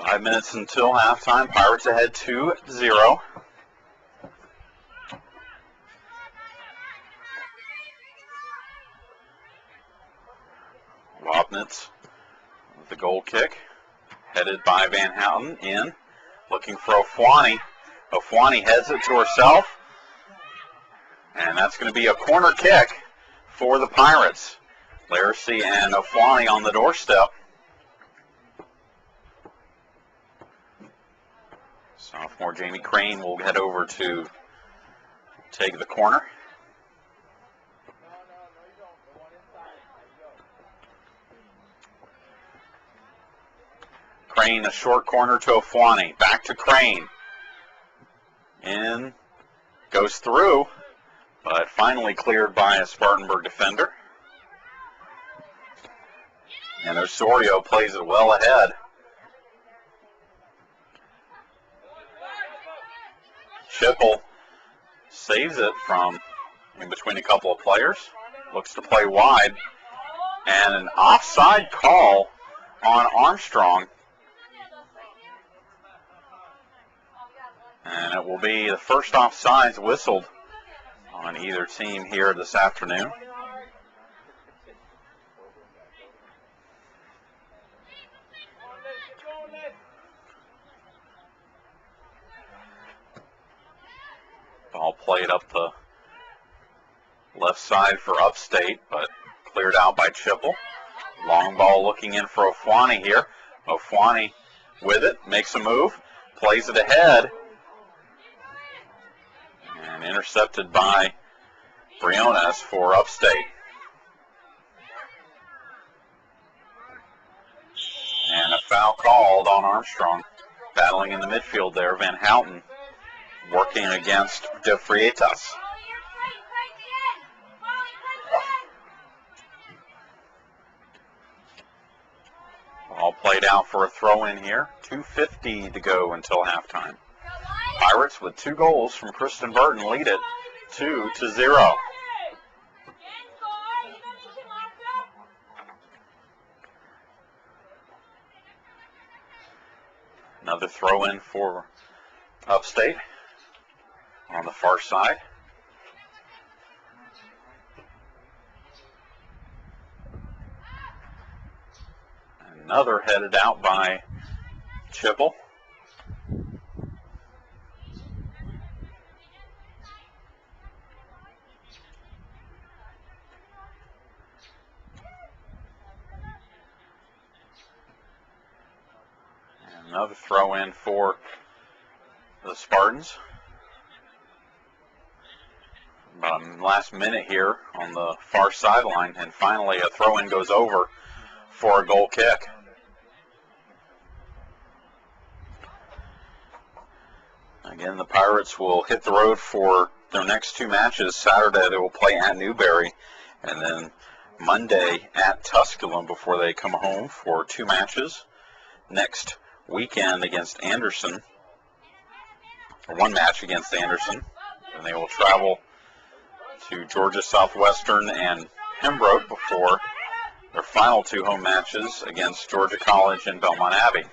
5 minutes until halftime. Pirates ahead 2-0. Wapnitz with the goal kick. Headed by Van Houten in. Looking for Ofwani. Ofwani heads it to herself. And that's going to be a corner kick for the Pirates. Laracy and Ofwani on the doorstep. Sophomore Jamie Crane will head over to take the corner. Crane, a short corner to Ofwani. Back to Crane. In. Goes through, but finally cleared by a Spartanburg defender. And Osorio plays it well ahead. Chipple saves it from in between a couple of players. Looks to play wide. And an offside call on Armstrong. And it will be the first offsides whistled on either team here this afternoon. Ball played up the left side for Upstate, but cleared out by Chipple. Long ball looking in for Ofwani here. Ofwani with it, makes a move, plays it ahead. And intercepted by Briones for Upstate. And a foul called on Armstrong. Battling in the midfield there, Van Houten working against De Freitas. All played out for a throw-in here. 2:50 to go until halftime. Pirates with 2 goals from Kristen Burton lead it 2-0. Another throw-in for Upstate on the far side. Another headed out by Chipple. And another throw in for the Spartans. About last minute here on the far sideline, and finally a throw-in goes over for a goal kick. Again, the Pirates will hit the road for their next 2 matches. Saturday they will play at Newberry, and then Monday at Tusculum before they come home for 2 matches. Next weekend against Anderson, or 1 match against Anderson, and they will travel to Georgia Southwestern and Pembroke before their final 2 home matches against Georgia College and Belmont Abbey.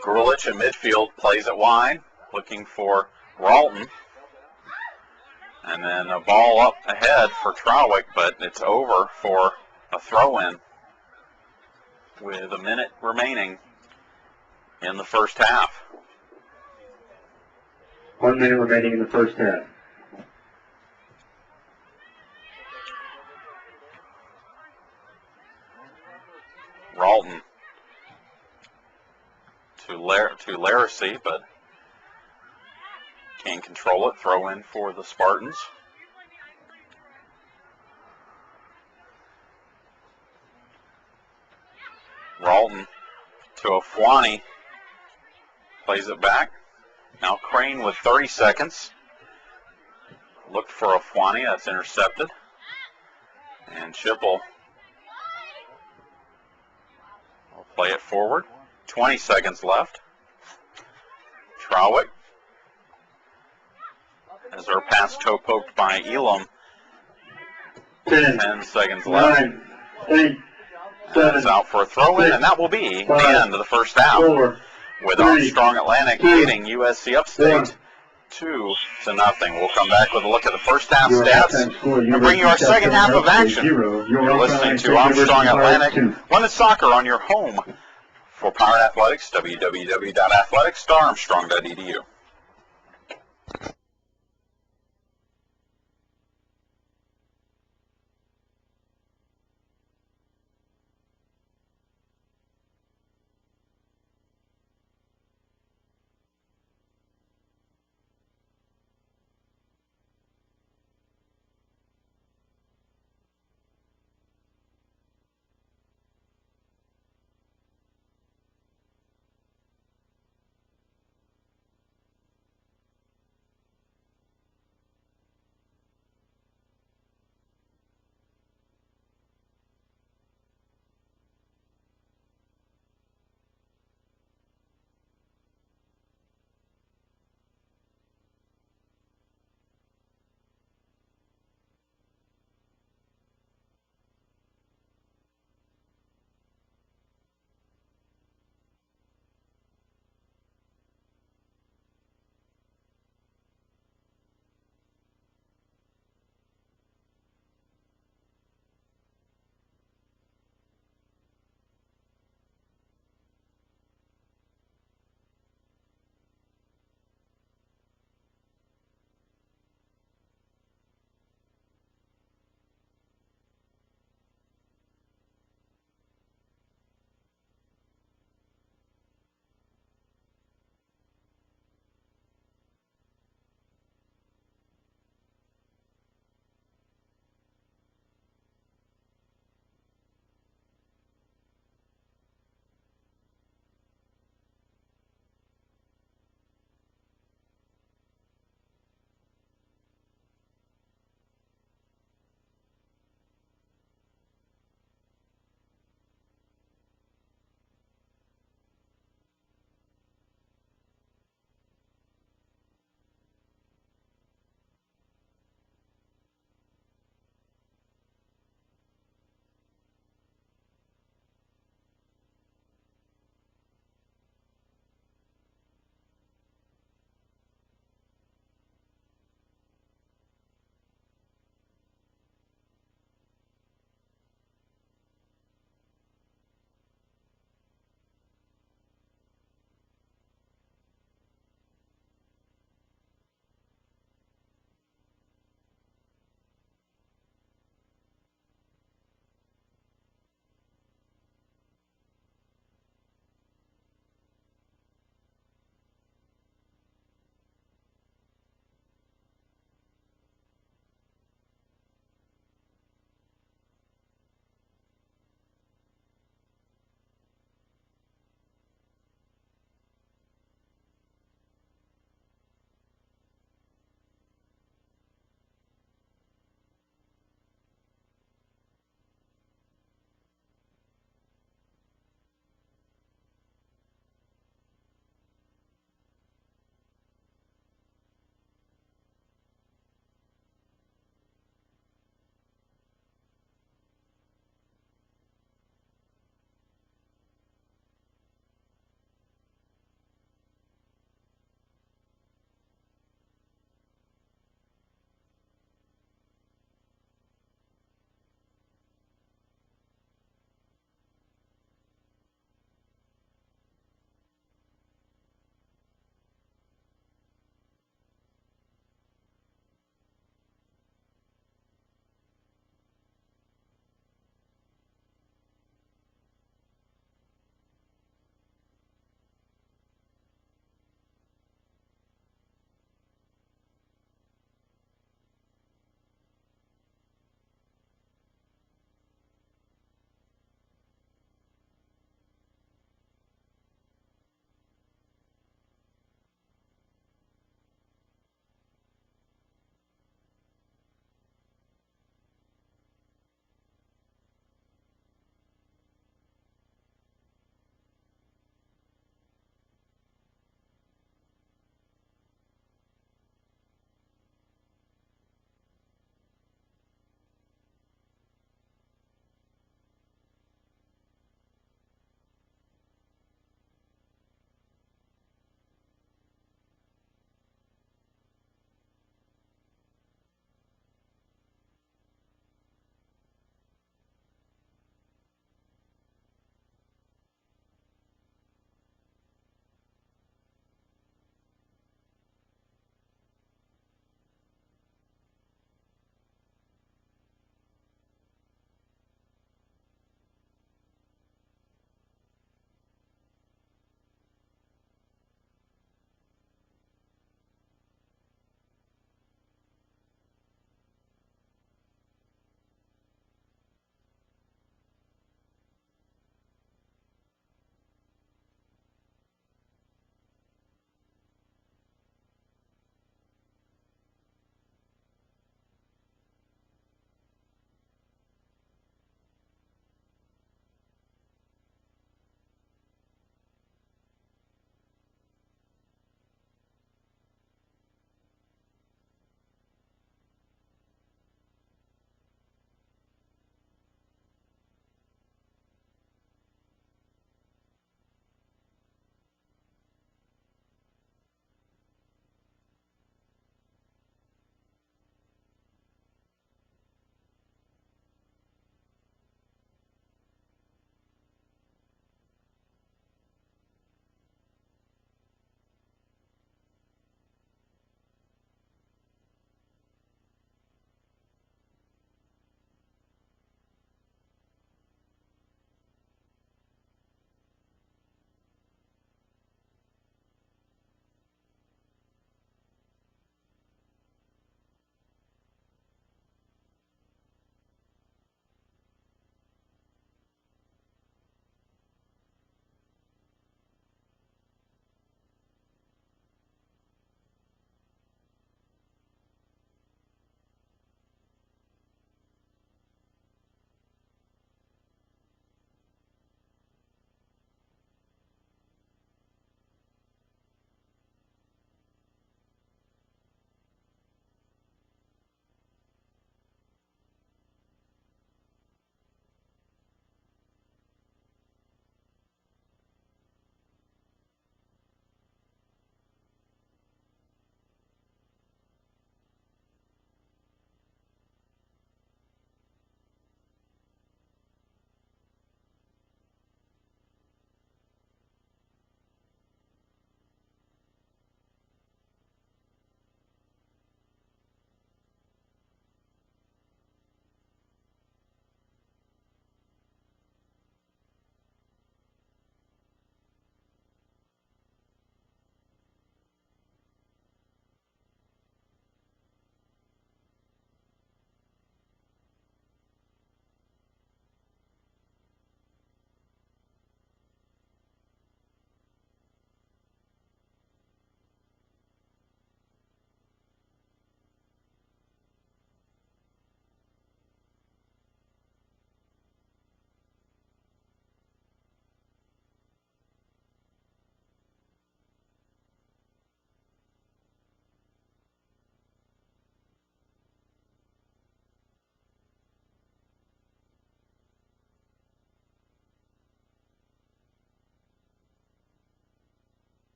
Grulich in midfield plays it wide, looking for Ralton. And then a ball up ahead for Trowick, but it's over for a throw-in with a minute remaining in the first half. 1 minute remaining in the first half. Ralton to Laracy, but can't control it. Throw in for the Spartans. Ralton to Ofwani. Plays it back. Now Crane with 30 seconds. Looked for Ofwani. That's intercepted. And Chipple will play it forward. 20 seconds left. Trowick has her pass toe poked by Elam. 10 seconds left. 9, 8, 7, It's out for a throw-in, and that will be the end of the first half, 4, with 3, Armstrong Atlantic 2, leading USC Upstate 1. 2-0. We'll come back with a look at the first half Your stats halftime score, and bring you our second half of action. 0. You're listening to Armstrong Atlantic Women's Soccer on your home for Pirate Athletics, www.athletics.armstrong.edu.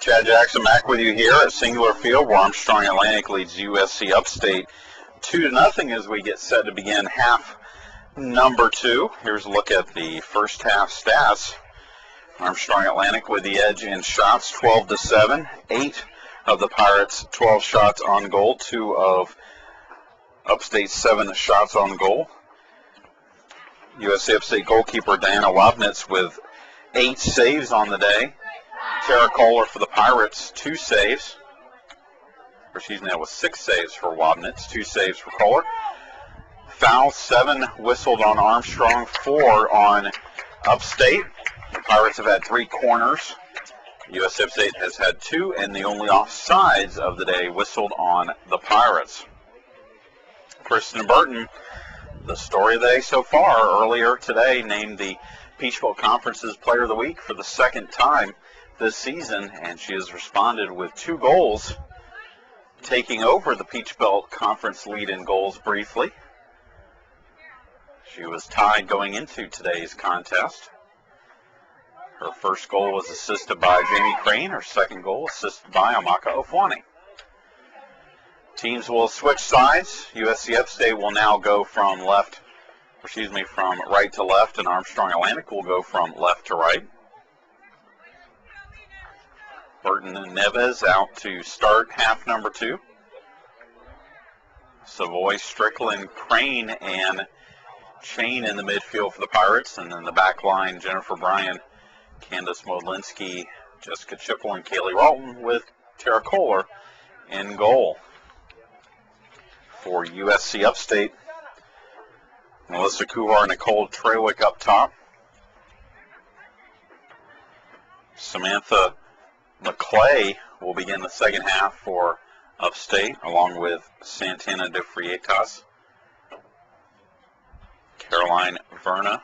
Chad Jackson back with you here at Singular Field, where Armstrong Atlantic leads USC Upstate 2-0 as we get set to begin half number 2. Here's a look at the first half stats. Armstrong Atlantic with the edge in shots, 12-7. 8 of the Pirates, 12 shots on goal. 2 of Upstate, 7 shots on goal. USC Upstate goalkeeper Diana Wabnitz with 8 saves on the day. Tara Kohler for the Pirates, 2 saves. Or she's now with 6 saves for Wabnitz, 2 saves for Kohler. Foul, 7 whistled on Armstrong, 4 on Upstate. The Pirates have had 3 corners. USC Upstate has had 2, and the only offsides of the day whistled on the Pirates. Kristen Burton, the story of the day so far, earlier today named the Peach Belt Conference's Player of the Week for the 2nd time this season, and she has responded with 2 goals, taking over the Peach Belt Conference lead in goals briefly. She was tied going into today's contest. Her first goal was assisted by Jamie Crane. Her second goal assisted by Amaka Ofwani. Teams will switch sides. USC Upstate will now go from from right to left, and Armstrong Atlantic will go from left to right. Burton and Neves out to start half number 2. Savoy, Strickland, Crane, and Chain in the midfield for the Pirates, and then the back line, Jennifer Bryan, Candace Modlinski, Jessica Chipple, and Kaylee Ralton with Tara Kohler in goal. For USC Upstate, Melissa Kuhar and Nicole Trewick up top. Samantha McClay will begin the second half for Upstate, along with Santana de Frietas. Caroline Verna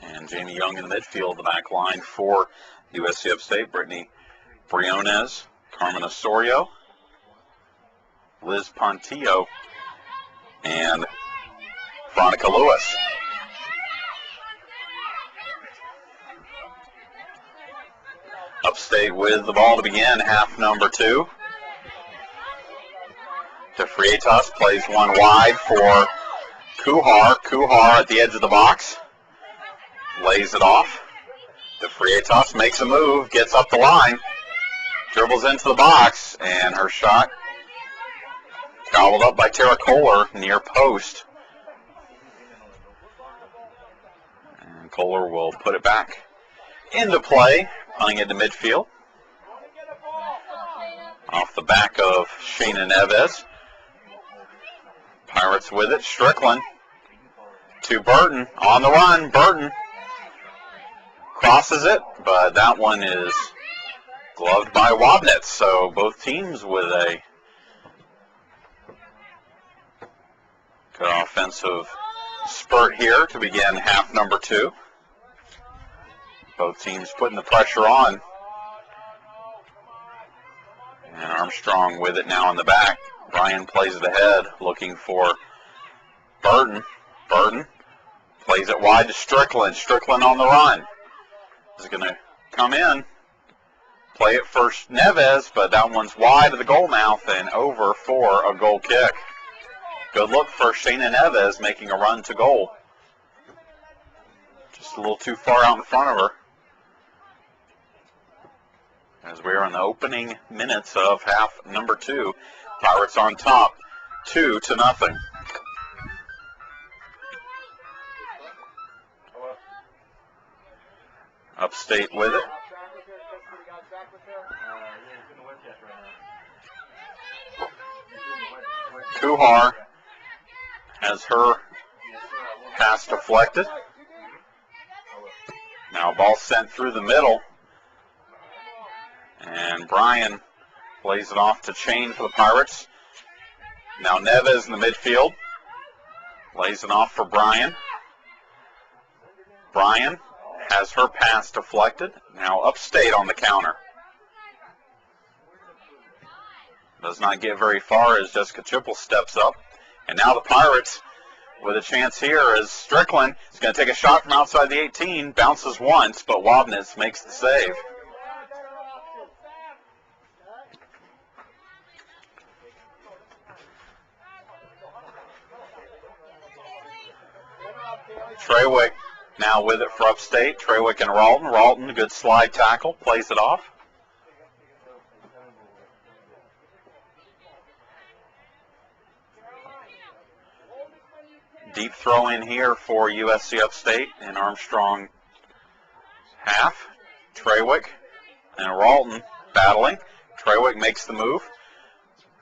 and Jamie Young in the midfield, the back line for USC Upstate. Brittany Briones, Carmen Osorio, Liz Pontillo, and Veronica Lewis. Upstate with the ball to begin half number 2. De Frietas plays one wide for Kuhar. Kuhar at the edge of the box. Lays it off. De Frietas makes a move, gets up the line, dribbles into the box, and her shot gobbled up by Tara Kohler near post. And Kohler will put it back into play, punting it to midfield. Off the back of Shayna Neves. Pirates with it. Strickland to Burton. On the run. Burton crosses it, but that one is gloved by Wabnitz. So both teams with a good offensive spurt here to begin half number 2. Both teams putting the pressure on. And Armstrong with it now in the back. Bryan plays it ahead, looking for Burton. Burton plays it wide to Strickland. Strickland on the run. Is going to come in. Play it first Neves, but that one's wide of the goal mouth and over for a goal kick. Good look for Shayna Neves making a run to goal. Just a little too far out in front of her. As we are in the opening minutes of half number 2. Pirates on top, 2-0. Upstate with it. Kuhar has her pass deflected. Now ball sent through the middle. And Bryan plays it off to Chain for the Pirates. Now Neves in the midfield. Lays it off for Bryan. Bryan has her pass deflected. Now Upstate on the counter. Does not get very far as Jessica Chipple steps up. And now the Pirates with a chance here as Strickland is going to take a shot from outside the 18. Bounces once, but Wabnitz makes the save. Trawick now with it for Upstate. Trawick and Ralton. Ralton, good slide tackle, plays it off. Deep throw in here for USC Upstate in Armstrong half. Trawick and Ralton battling. Trawick makes the move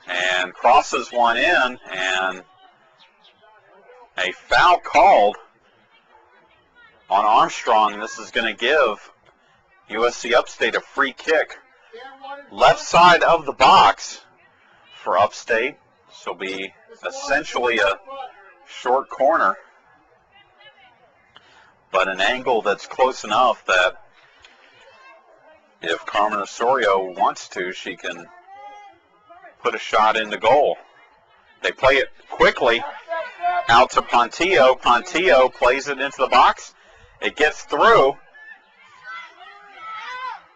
and crosses one in, and a foul called on Armstrong. This is going to give USC Upstate a free kick. Left side of the box for Upstate. This will be essentially a short corner, but an angle that's close enough that if Carmen Osorio wants to, she can put a shot into goal. They play it quickly out to Pontillo. Pontillo plays it into the box. It gets through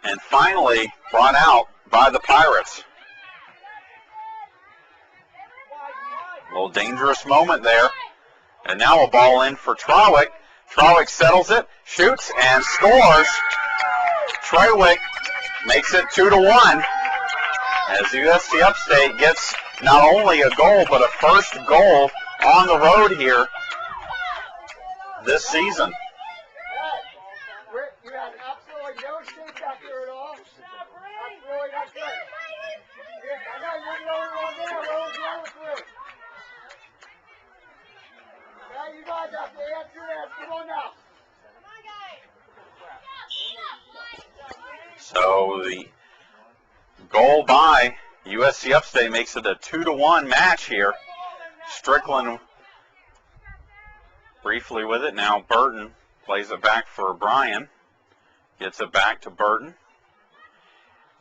and finally brought out by the Pirates. A little dangerous moment there. And now a ball in for Trawick. Trawick settles it, shoots, and scores. Trawick makes it 2-1 as USC Upstate gets not only a goal, but a first goal on the road here this season. You had absolutely no shake back there at all. That's really not good. I know you're the only one there. What was wrong with you? Now you guys have to answer that. Come on now. So the goal by USC Upstate makes it a 2-1 match here. Strickland briefly with it. Now Burton plays it back for Bryan. Gets it back to Burton.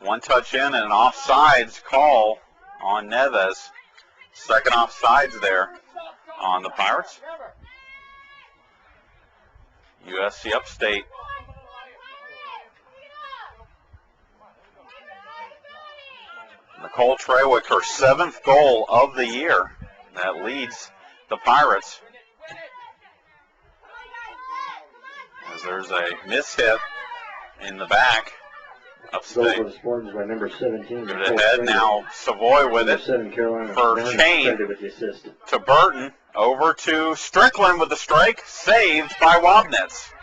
One touch in and an offsides call on Neves. Second offsides there on the Pirates. USC Upstate Nicole Trawick, her 7th goal of the year. That leads the Pirates. As there's a mishit in the back. Upstate. Goal for the Spartans by number 17. To the head now, Savoy with it for Chain to Burton. Over to Strickland with the strike. Saved by Wobnitz.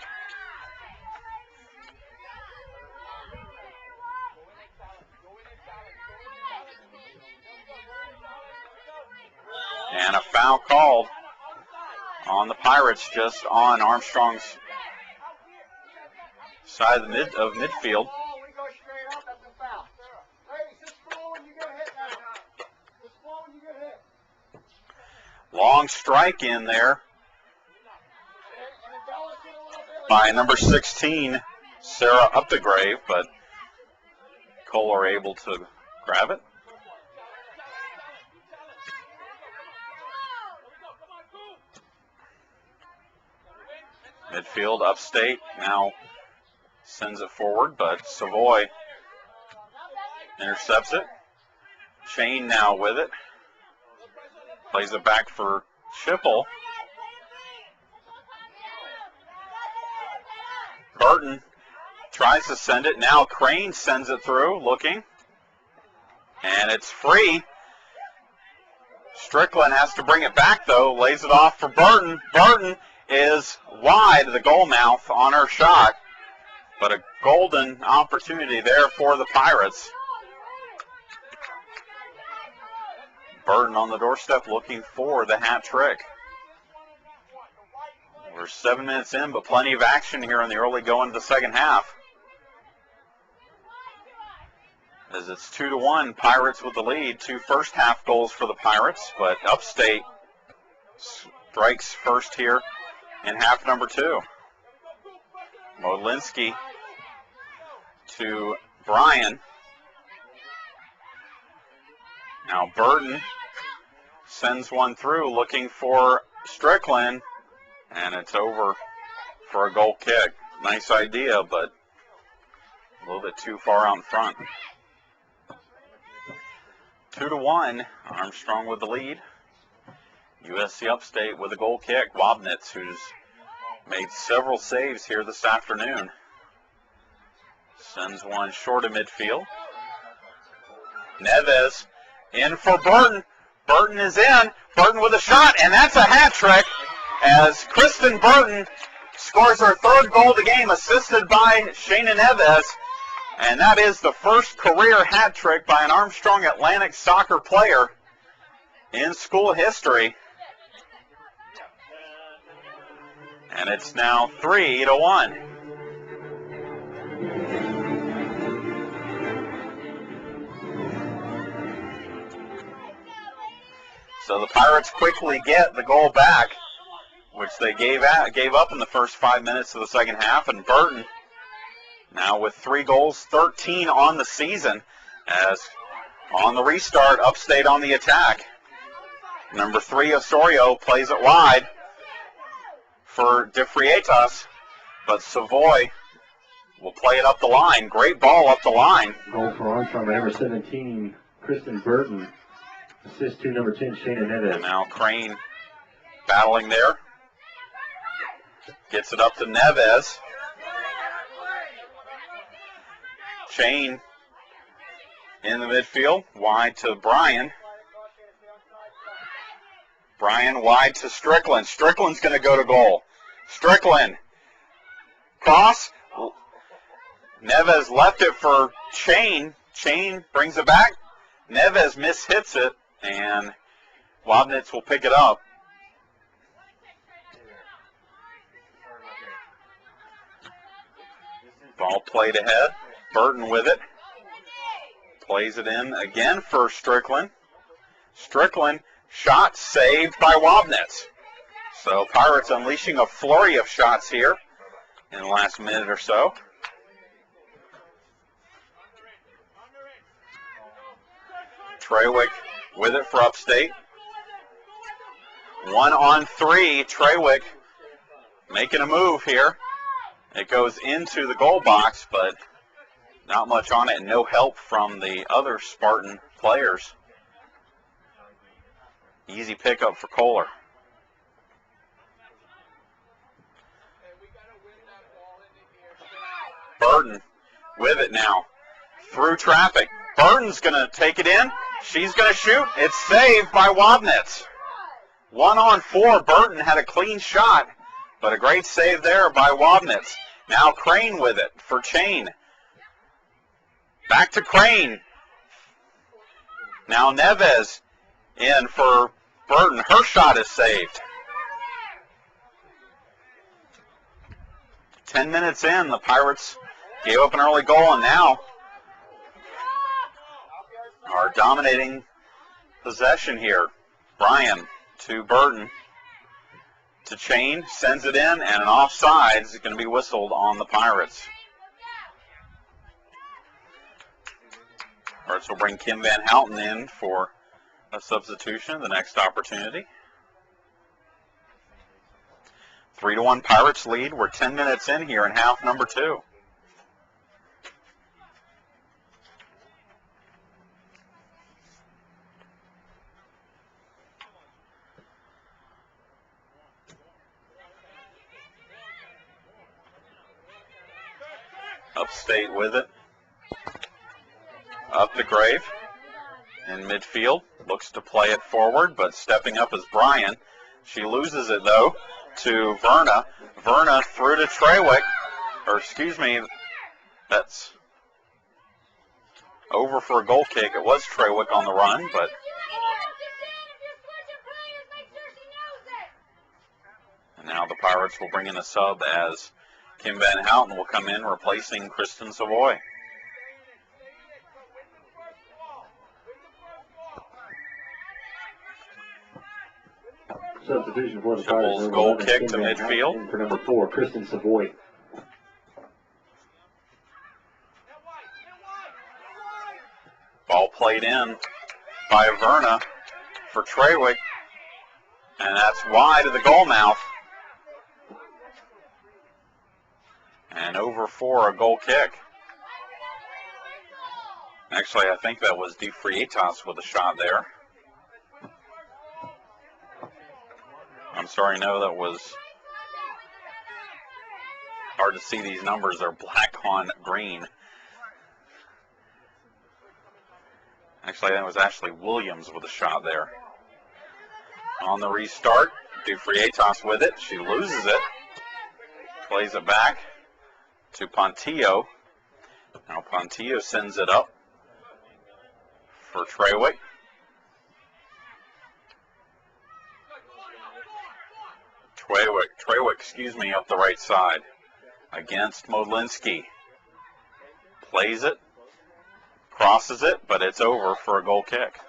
And a foul called on the Pirates just on Armstrong's side of midfield. Long strike in there by number 16, Sarah Updegrave, but Kohler able to grab it. Midfield, Upstate now sends it forward, but Savoy intercepts it. Chain now with it. Plays it back for Chipple. Burton tries to send it. Now Crane sends it through, looking. And it's free. Strickland has to bring it back, though. Lays it off for Burton. Burton is wide, the goal mouth on her shot. But a golden opportunity there for the Pirates. Burton on the doorstep looking for the hat trick. We're 7 minutes in, but plenty of action here in the early going of the second half. As it's 2-1, Pirates with the lead. 2 first half goals for the Pirates, but Upstate strikes first here in half number 2. Modlinski to Bryan. Now Burton sends one through looking for Strickland, and it's over for a goal kick. Nice idea, but a little bit too far out in front. 2-1, Armstrong with the lead. USC Upstate with a goal kick. Wobnitz, who's Made several saves here this afternoon. Sends one short of midfield. Neves in for Burton. Burton is in. Burton with a shot, and that's a hat trick as Kristen Burton scores her third goal of the game, assisted by Shayna Neves. And that is the first career hat trick by an Armstrong Atlantic soccer player in school history. And it's now 3-1. So the Pirates quickly get the goal back, which they gave up in the first 5 minutes of the second half. And Burton now with 3 goals, 13 on the season, as on the restart, Upstate on the attack. Number 3, Osorio, plays it wide for De Frietas, but Savoy will play it up the line. Great ball up the line. Goal for Armstrong by number 17, Kristen Burton. Assist to number 10, Shayna Neves. And now Crane battling there. Gets it up to Neves. Chain in the midfield, wide to Bryan. Bryan wide to Strickland. Strickland's going to go to goal. Strickland. Cross. Neves left it for Chain. Chain brings it back. Neves mishits it, and Wabnitz will pick it up. Ball played ahead. Burton with it. Plays it in again for Strickland. Strickland, shot saved by Wabnitz. So Pirates unleashing a flurry of shots here in the last minute or so. Trawick with it for Upstate. 1-on-3. Trawick making a move here. It goes into the goal box, but not much on it, and no help from the other Spartan players. Easy pickup for Kohler. Burton with it now. Through traffic. Burton's going to take it in. She's going to shoot. It's saved by Wabnitz. 1-on-4. Burton had a clean shot, but a great save there by Wabnitz. Now Crane with it for Chain. Back to Crane. Now Neves in for Burton. Her shot is saved. 10 minutes in, the Pirates gave up an early goal and now are dominating possession here. Bryan to Burton. To Chain, sends it in, and an offside is going to be whistled on the Pirates. Pirates will bring Kim Van Houten in for a substitution, the next opportunity. 3-1 Pirates lead. We're 10 minutes in here in half number 2. Upstate with it. Up the Grave in midfield. Looks to play it forward, but stepping up is Bryan. She loses it, though, to Verna. Verna through to Trawick. Or, excuse me, that's over for a goal kick. It was Trawick on the run, but and now the Pirates will bring in a sub as Kim Van Houten will come in, replacing Kristen Savoy. Substitution for the Schippel's Pirates. goal kick to midfield. For number 4, Kristen Savoy. Ball played in by Verna for Trawick, and that's wide of the goal mouth. And over for a goal kick. Actually, I think that was De Frietas with a shot there. I'm sorry, no, that was Hard to see these numbers. They're black on green. Actually, that was Ashley Williams with a shot there. On the restart, Dufrietas with it. She loses it. Plays it back to Pontillo. Now Pontillo sends it up for Trewick. Trewick, up the right side against Modlinski. Plays it, crosses it, but it's over for a goal kick.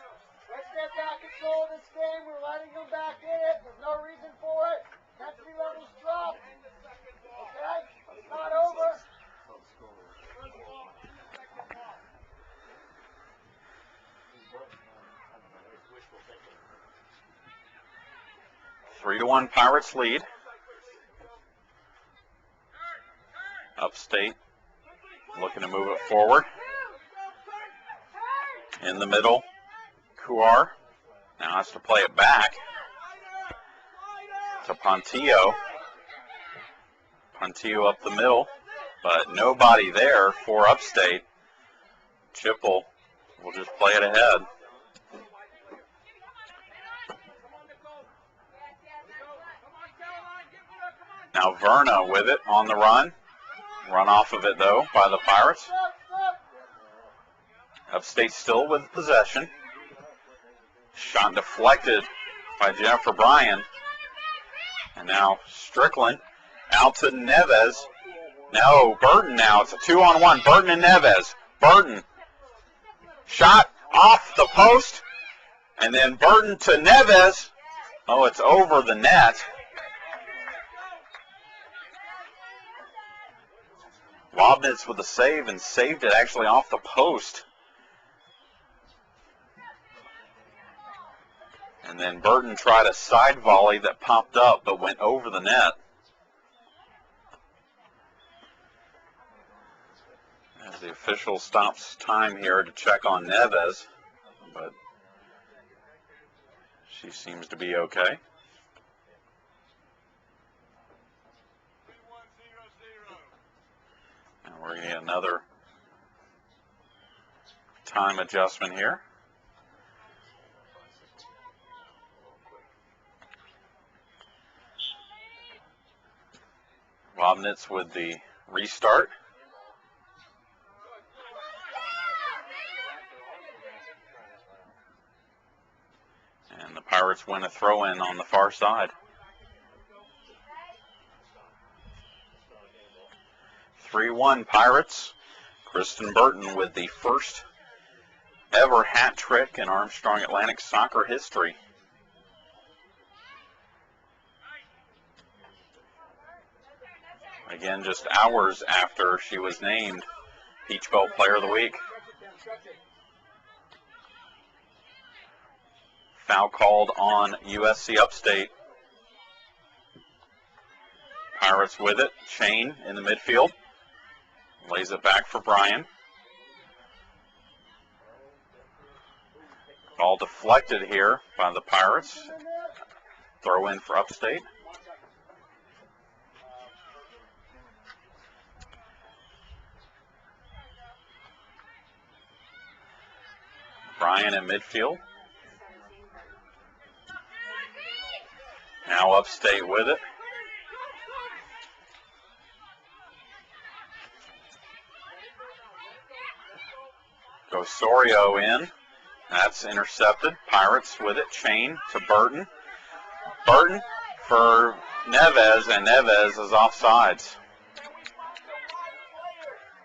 Let's get back control of this game. We're letting them back in it. There's no reason for it. Entry levels drop. Okay? It's not over. 3-1 Pirates lead. Upstate looking to move it forward. In the middle, Kuar now has to play it back to Pontillo. Pontillo up the middle, but nobody there for Upstate. Chipple will just play it ahead. Now Verna with it on the run. Run off of it, though, by the Pirates. Upstate still with possession. Shot deflected by Jennifer Bryan. And now Strickland out to Neves. No, Burton now. It's a 2-on-1. Burton and Neves. Burton. Shot off the post. And then Burton to Neves. Oh, it's over the net. Wobnitz with a save and saved it actually off the post. And then Burton tried a side volley that popped up but went over the net. As the official stops time here to check on Neves, but she seems to be okay. And we're going to get another time adjustment here. Wobnitz with the restart. And the Pirates win a throw-in on the far side. 3-1 Pirates. Kristen Burton with the first ever hat trick in Armstrong Atlantic soccer history. Again, just hours after she was named Peach Belt Player of the Week. Foul called on USC Upstate. Pirates with it. Chain in the midfield. Lays it back for Bryan. Ball deflected here by the Pirates. Throw in for Upstate. Bryan in midfield. Now Upstate with it. Osorio in. That's intercepted. Pirates with it. Chain to Burton. Burton for Neves, and Neves is offsides.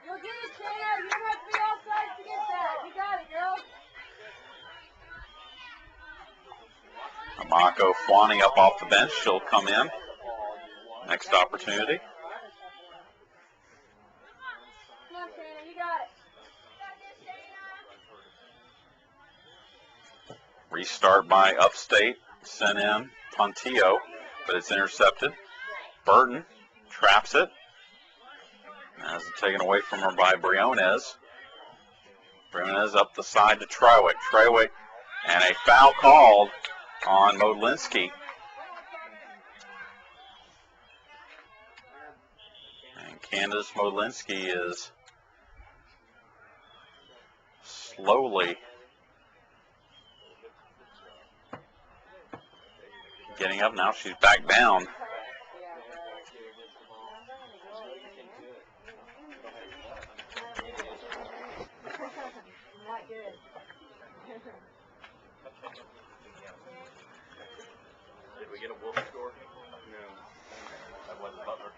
You'll get it, Shayna. You don't have to be offside to get that. You got it, girl. Amako Fwani up off the bench. She'll come in. Next opportunity. Come on, Shayna. You got it. Restart by Upstate. Sent in Pontillo, but it's intercepted. Burton traps it. As it's taken away from her by Briones. Briones up the side to Trewick. Trewick, and a foul called on Modlinski. And Candace Modlinski is slowly getting up. Now she's back down. Did we get a Wolf score? No. That wasn't Butler.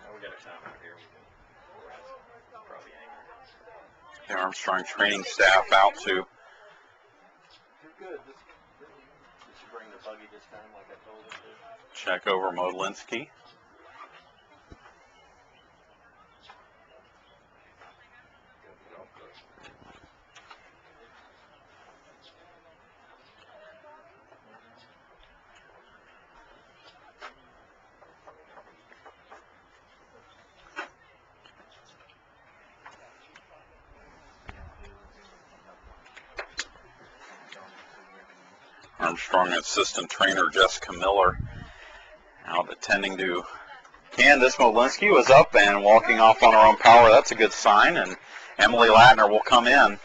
Now we got a time out here. Probably angry. The Armstrong training staff out to You're good. Did you bring the buggy this time like I told her to? check over Modlinski. Armstrong assistant trainer Jessica Miller out attending to Candace. Modlinski was up and walking off on her own power. That's a good sign, and Emily Latner will come in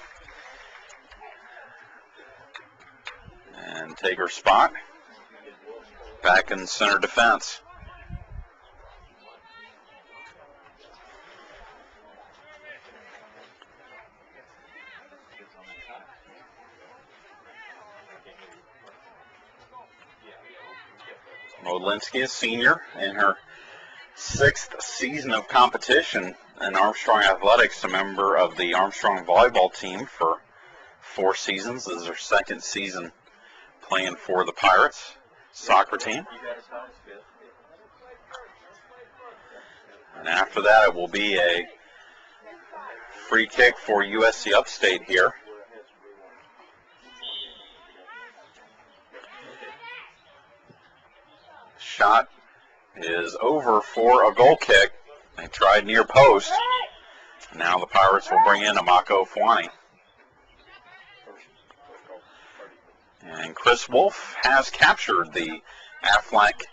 and take her spot back in center defense. Modlinski is senior in her 6th season of competition in Armstrong Athletics, a member of the Armstrong volleyball team for 4 seasons. This is her 2nd season playing for the Pirates soccer team. And after that, it will be a free kick for USC Upstate here. Shot is over for a goal kick. They tried near post. Now the Pirates will bring in Amako Fwani. And Chris Wolf has captured the Aflac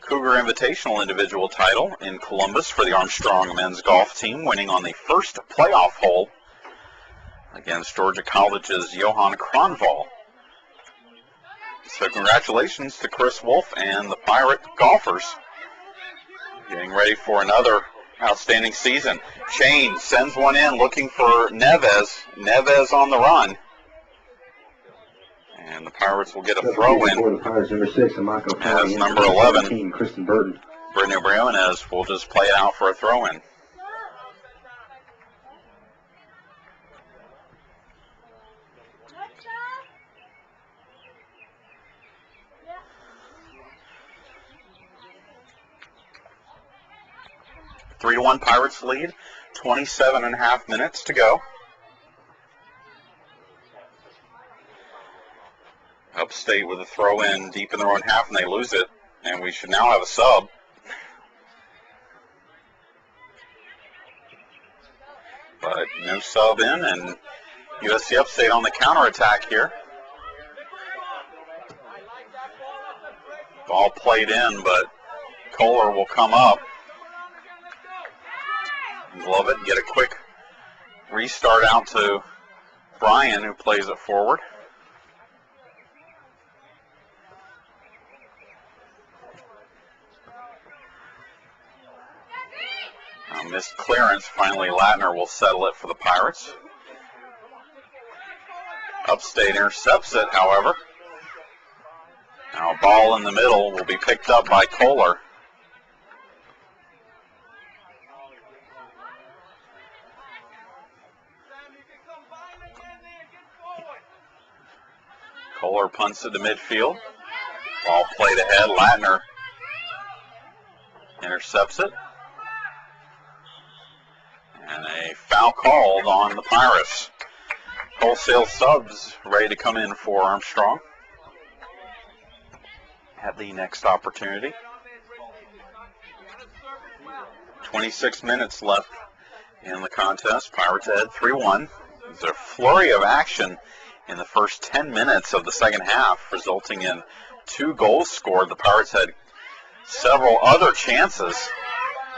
Cougar Invitational individual title in Columbus for the Armstrong men's golf team, winning on the first playoff hole against Georgia College's Johan Kronval. So congratulations to Chris Wolf and the Pirate golfers. Getting ready for another outstanding season. Chain sends one in looking for Neves. Neves on the run. And the Pirates will get a throw in. For the Pirates, number 6, Amako As number 11, Kristen Burton. Brittany Briones will just play it out for a throw in. Three to 1 Pirates lead, 27.5 minutes to go. Upstate with a throw in deep in their own half, and they lose it. And we should now have a sub. But no sub in, and USC Upstate on the counterattack here. Ball played in, but Kohler will come up. Glove it and get a quick restart out to Brian, who plays it forward. Missed clearance. Finally, Latner will settle it for the Pirates. Upstate intercepts it, however. Now a ball in the middle will be picked up by Kohler. Kohler punts it to midfield. Ball played ahead. Latner intercepts it. And a foul called on the Pirates. Wholesale subs ready to come in for Armstrong at the next opportunity. 26 minutes left in the contest. Pirates ahead 3-1. There's a flurry of action in the first 10 minutes of the second half, resulting in 2 goals scored. The Pirates had several other chances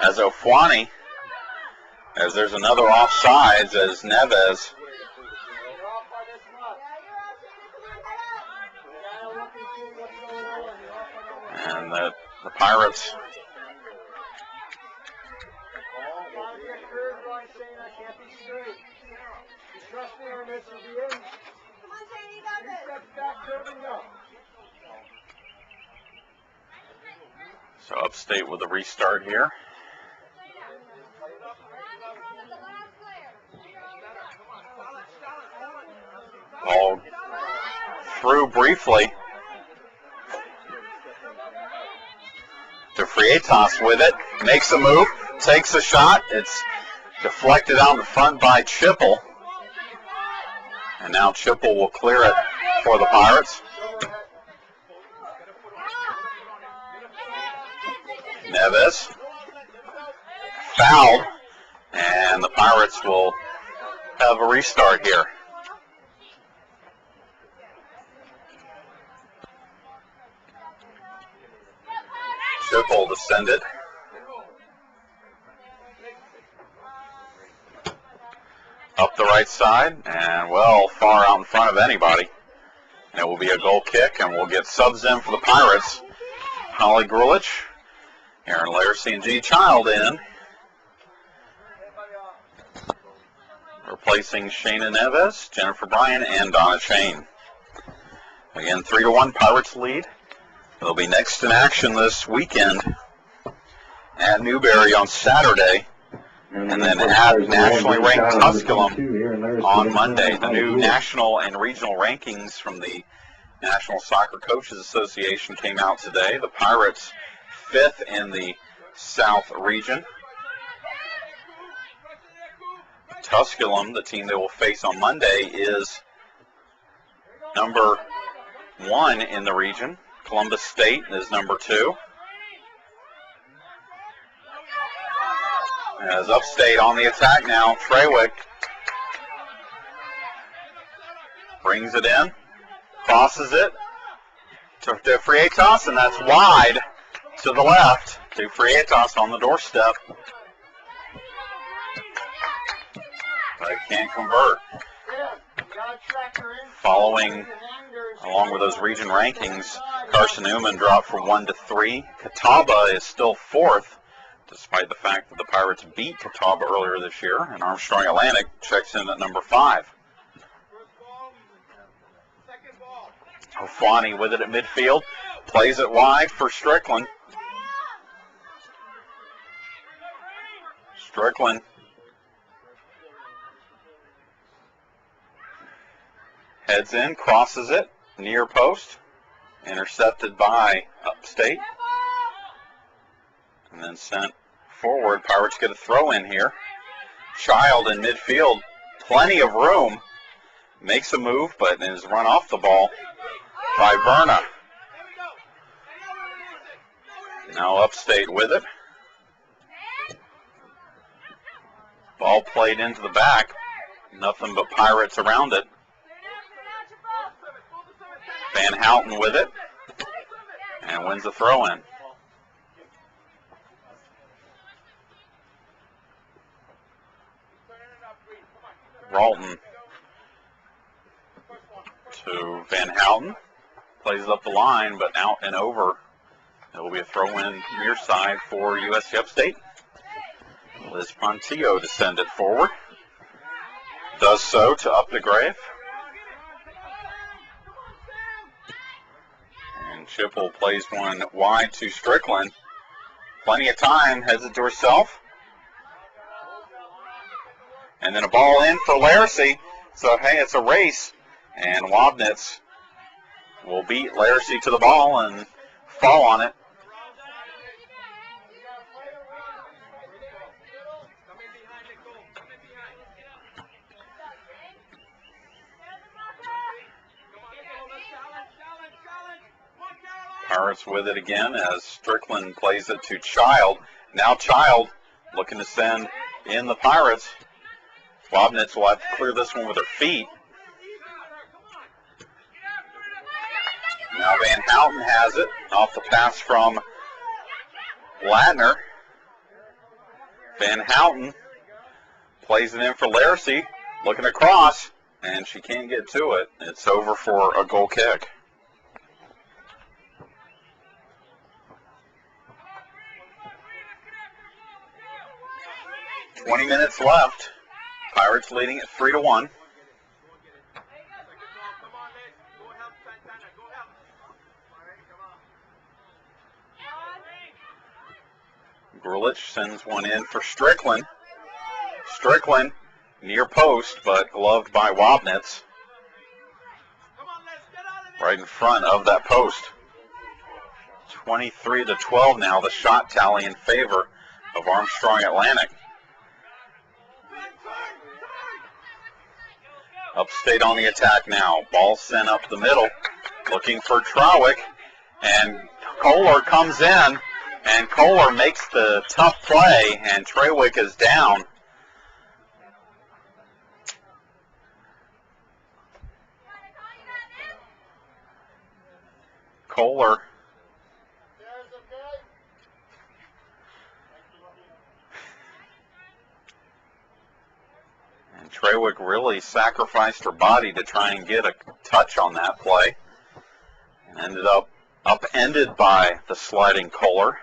as Ofwani, as there's another offsides as Neves and the Pirates so Upstate with a restart here. Ball through briefly to Freitas with it, makes a move, takes a shot. It's deflected out in front by Chipple. And now Chipple will clear it for the Pirates. Neves fouled, and the Pirates will have a restart here. Chipple to send it. Up the right side, and well, far out in front of anybody. And it will be a goal kick, and we'll get subs in for the Pirates. Holly Grulich, Aaron Larsey, and G. Child in. Replacing Shayna Neves, Jennifer Bryan, and Donna Chain. Again, 3-1 Pirates lead. They'll be next in action this weekend at Newberry on Saturday, and then at nationally ranked Tusculum on Monday. The new national and regional rankings from the National Soccer Coaches Association came out today. The Pirates 5th in the South region. Tusculum, the team they will face on Monday, is number 1 in the region. Columbus State is number 2. As Upstate on the attack now, Trewick brings it in, crosses it to Freitas, and that's wide to the left to Freitas on the doorstep. But can't convert. Following along with those region rankings, Carson Newman dropped from 1 to 3. Catawba is still 4th, despite the fact that the Pirates beat Catawba earlier this year, and Armstrong Atlantic checks in at number 5. Ofwani with it at midfield, plays it wide for Strickland. Strickland heads in, crosses it, near post, intercepted by Upstate, and then sent forward. Pirates get a throw in here. Child in midfield, plenty of room, makes a move, but is run off the ball by Verna. Now Upstate with it. Ball played into the back, nothing but Pirates around it. Van Houten with it, and wins the throw-in. Ralton to Van Houten, plays up the line, but out and over. It will be a throw-in near side for USC Upstate. Liz Pontillo to send it forward. Does so to Up the Grave. And Chipple plays one wide to Strickland. Plenty of time, heads it to herself. And then a ball in for Larsey. So, hey, it's a race. And Wobnitz will beat Larsey to the ball and fall on it. Pirates with it again as Strickland plays it to Child. Now Child looking to send in the Pirates. Wobnitz will have to clear this one with her feet. Now Van Houten has it off the pass from Ladner. Van Houten plays it in for Laracy, looking across, and she can't get to it. It's over for a goal kick. "20 minutes left. Pirates leading at 3-1. Grulich sends one in for Strickland. Strickland near post, but gloved by Wobnitz. Right in front of that post. 23-12 now, the shot tally in favor of Armstrong Atlantic. Upstate on the attack now. Ball sent up the middle, looking for Trawick, and Kohler comes in, and Kohler makes the tough play, and Trawick is down. Kohler and Trawick really sacrificed her body to try and get a touch on that play, and ended up upended by the sliding Kohler.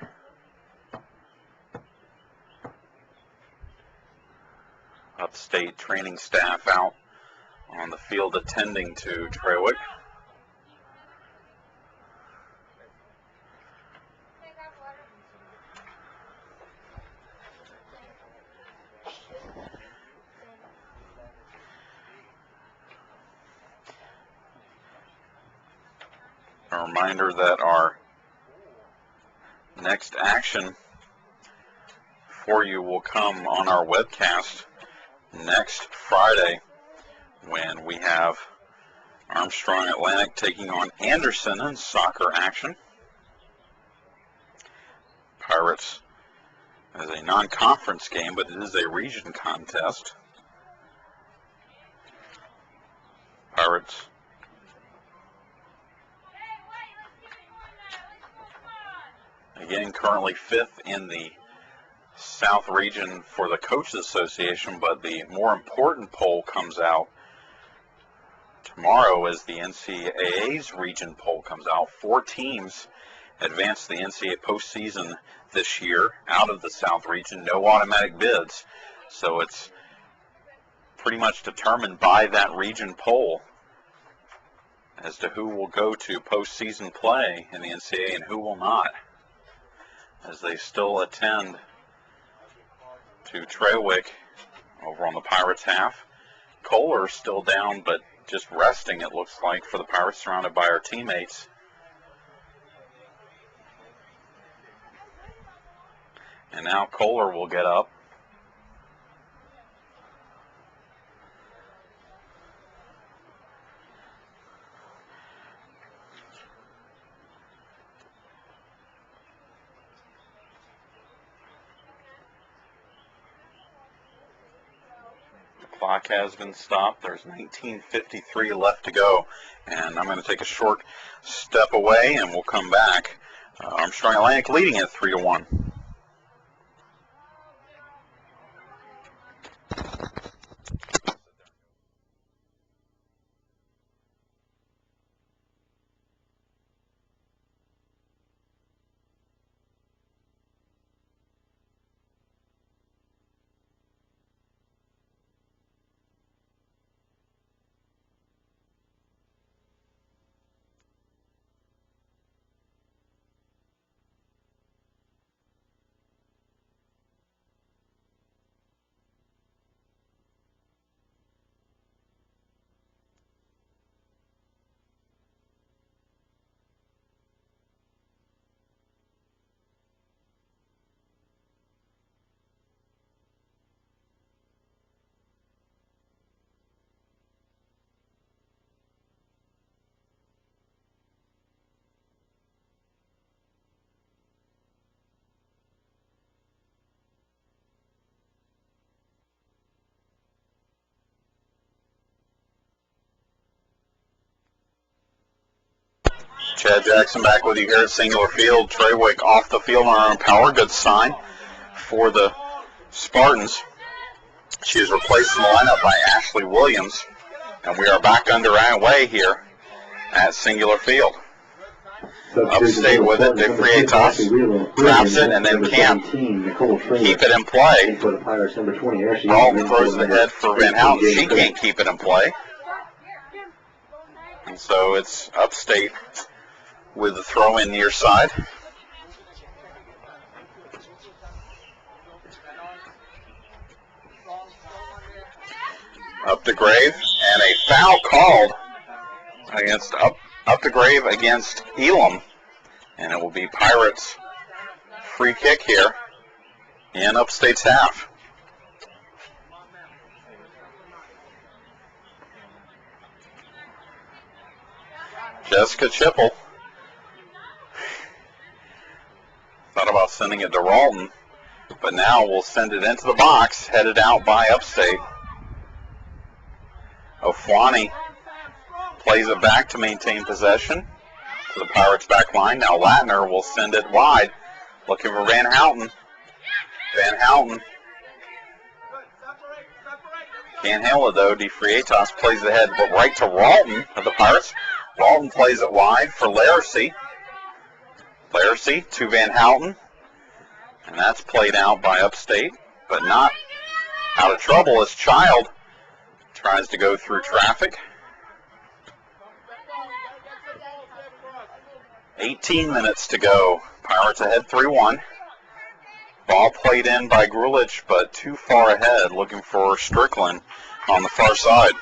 Upstate training staff out on the field attending to Trawick. A reminder that our next action for you will come on our webcast next Friday when we have Armstrong Atlantic taking on Anderson in soccer action. Pirates as a non-conference game, but it is a region contest. Pirates again currently 5th in the South region for the Coaches Association, but the more important poll comes out tomorrow as the NCAA's region poll comes out. 4 teams advanced to the NCAA postseason this year out of the South region. No automatic bids, so it's pretty much determined by that region poll as to who will go to postseason play in the NCAA and who will not, as they still attend to Trawick over on the Pirates half. Kohler still down, but just resting, it looks like, for the Pirates, surrounded by our teammates. And now Kohler will get up. Clock has been stopped. There's 19:53 left to go, and I'm going to take a short step away, and we'll come back. Armstrong Atlantic leading at 3-1. Chad Jackson back with you here at Singular Field. Treywick off the field on her own power. Good sign for the Spartans. She is replaced in the lineup by Ashley Williams. And we are back underway here at Singular Field. Upstate with it. De Frietas traps it and then can't keep it in play. Ralton throws the head for Van Houten. She can't keep it in play. And so it's Upstate with the throw in near side. Up the Grave, and a foul called against up the Grave against Elam, and it will be Pirates free kick here in Upstate's half. Jessica Chipple thought about sending it to Ralton, but now we'll send it into the box, headed out by Upstate. Ofwani plays it back to maintain possession to the Pirates' back line. Now Latner will send it wide, looking for Van Houten. Van Houten can't handle it though. De Frietas plays the head, but right to Ralton of the Pirates. Ralton plays it wide for Laracy. Laracy to Van Houten, and that's played out by Upstate, but not out of trouble as Child tries to go through traffic. 18 minutes to go. Pirates ahead 3-1. Ball played in by Grulich, but too far ahead, looking for Strickland on the far side.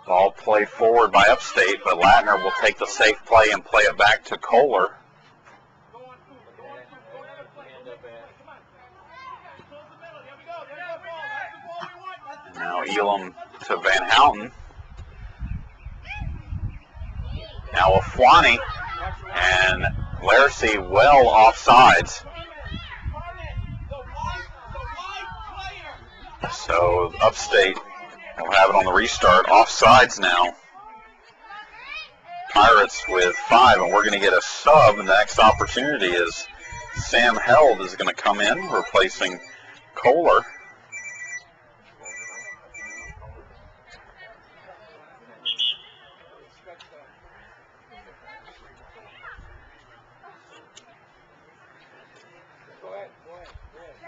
Ball played forward by Upstate, but Latner will take the safe play and play it back to Kohler. Now Elam to Van Houten. Now Ofwani and Laracy well offsides. So Upstate will have it on the restart. Offsides now. Pirates with 5, and we're going to get a sub, and the next opportunity is Sam Held is going to come in, replacing Kohler.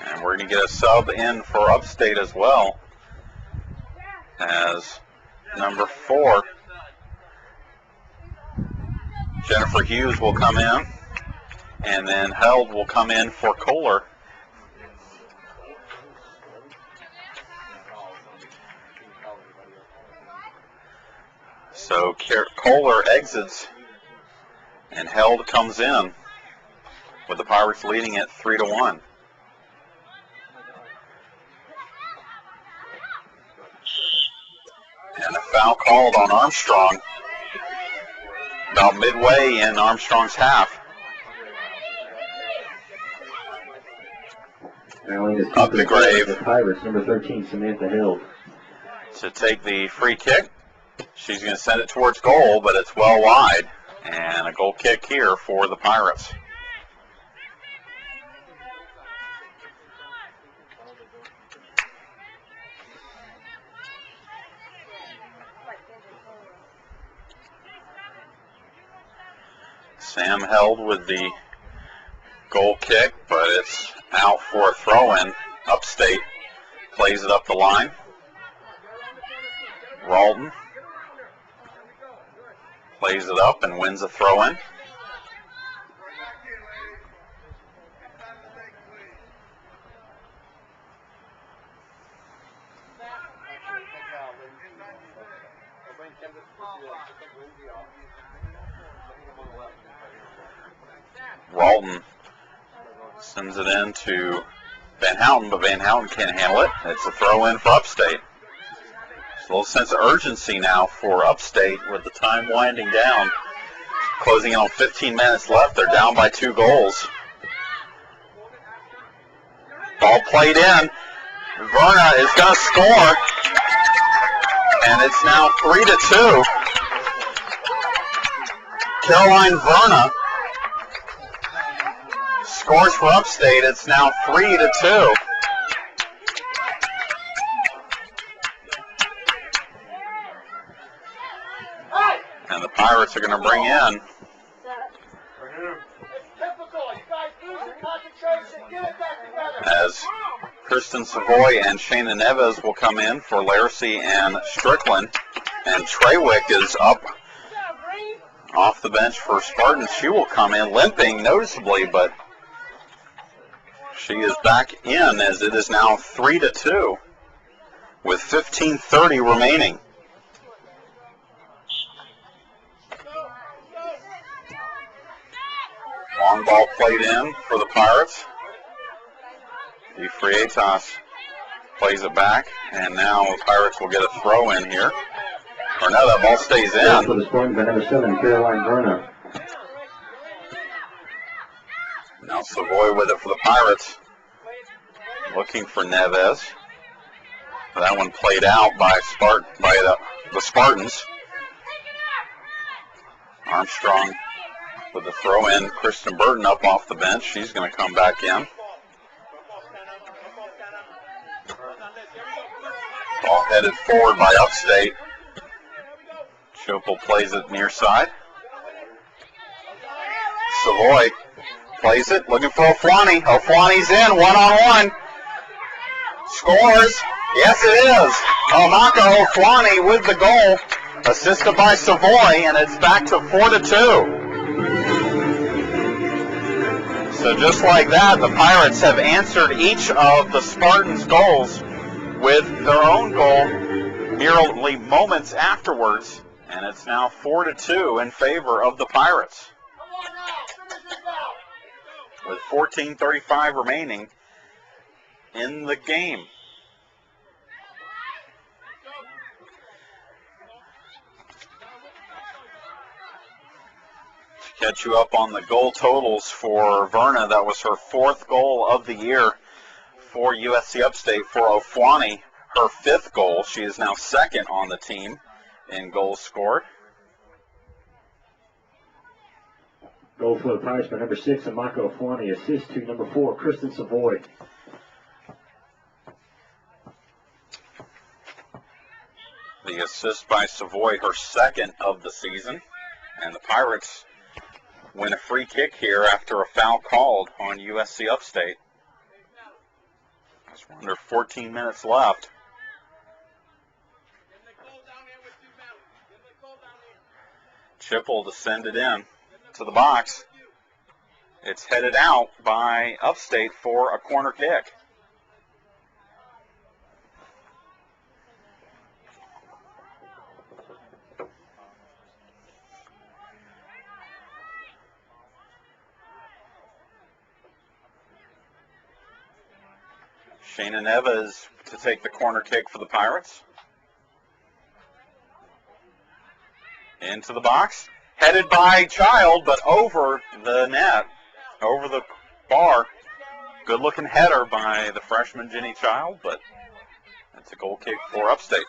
And we're going to get a sub in for Upstate as well, as number 4, Jennifer Hughes will come in, and then Held will come in for Kohler. So Kohler exits, and Held comes in, with the Pirates leading it 3-1. And a foul called on Armstrong about midway in Armstrong's half. Up the Grave. The Pirates, number 13, Samantha Hill. To take the free kick. She's going to send it towards goal, but it's well wide. And a goal kick here for the Pirates. Sam Held with the goal kick, but it's out for a throw-in. Upstate plays it up the line. Ralton plays it up and wins a throw-in. Ralton sends it in to Van Houten, but Van Houten can't handle it. It's a throw-in for Upstate. There's a little sense of urgency now for Upstate with the time winding down. Closing in on 15 minutes left. They're down by 2 goals. Ball played in, Verna is going to score, and it's now 3-2. Caroline Verna scores for Upstate. It's now 3-2. And the Pirates are going to bring in as Kristen Savoy and Shayna Neves will come in for Laracy and Strickland. And Treywick is up off the bench for Spartans. She will come in limping noticeably, but she is back in as it is now 3-2 with 15:30 remaining. Long ball played in for the Pirates. The Freitas plays it back, and now the Pirates will get a throw in here. Or no, that ball stays in. For the Spartans, by number 7, Caroline Verna. Now Savoy with it for the Pirates. Looking for Neves. That one played out by the Spartans. Armstrong with the throw in. Kristen Burton up off the bench. She's going to come back in. Ball headed forward by Upstate. Chopel plays it near side. Savoy plays it, looking for Ofwani. Ofwani's in, one-on-one. Scores. Yes, it is. Amaka Ofwani with the goal, assisted by Savoy, and it's back to 4-2. So just like that, the Pirates have answered each of the Spartans' goals with their own goal merely moments afterwards, and it's now 4-2 in favor of the Pirates. With 14:35 remaining in the game. To catch you up on the goal totals for Verna, that was her 4th goal of the year for USC Upstate. For Ofwani, her 5th goal. She is now 2nd on the team in goals scored. Goal for the Pirates by number 6, Amaka Ofwani. Assist to number 4, Kristen Savoy. The assist by Savoy, her 2nd of the season. And the Pirates win a free kick here after a foul called on USC Upstate. There's under 14 minutes left. Chipple descended in to the box. It's headed out by Upstate for a corner kick. Shayna Neves to take the corner kick for the Pirates. Into the box. Headed by Child, but over the net, over the bar. Good-looking header by the freshman Jenny Child, but that's a goal kick for Upstate.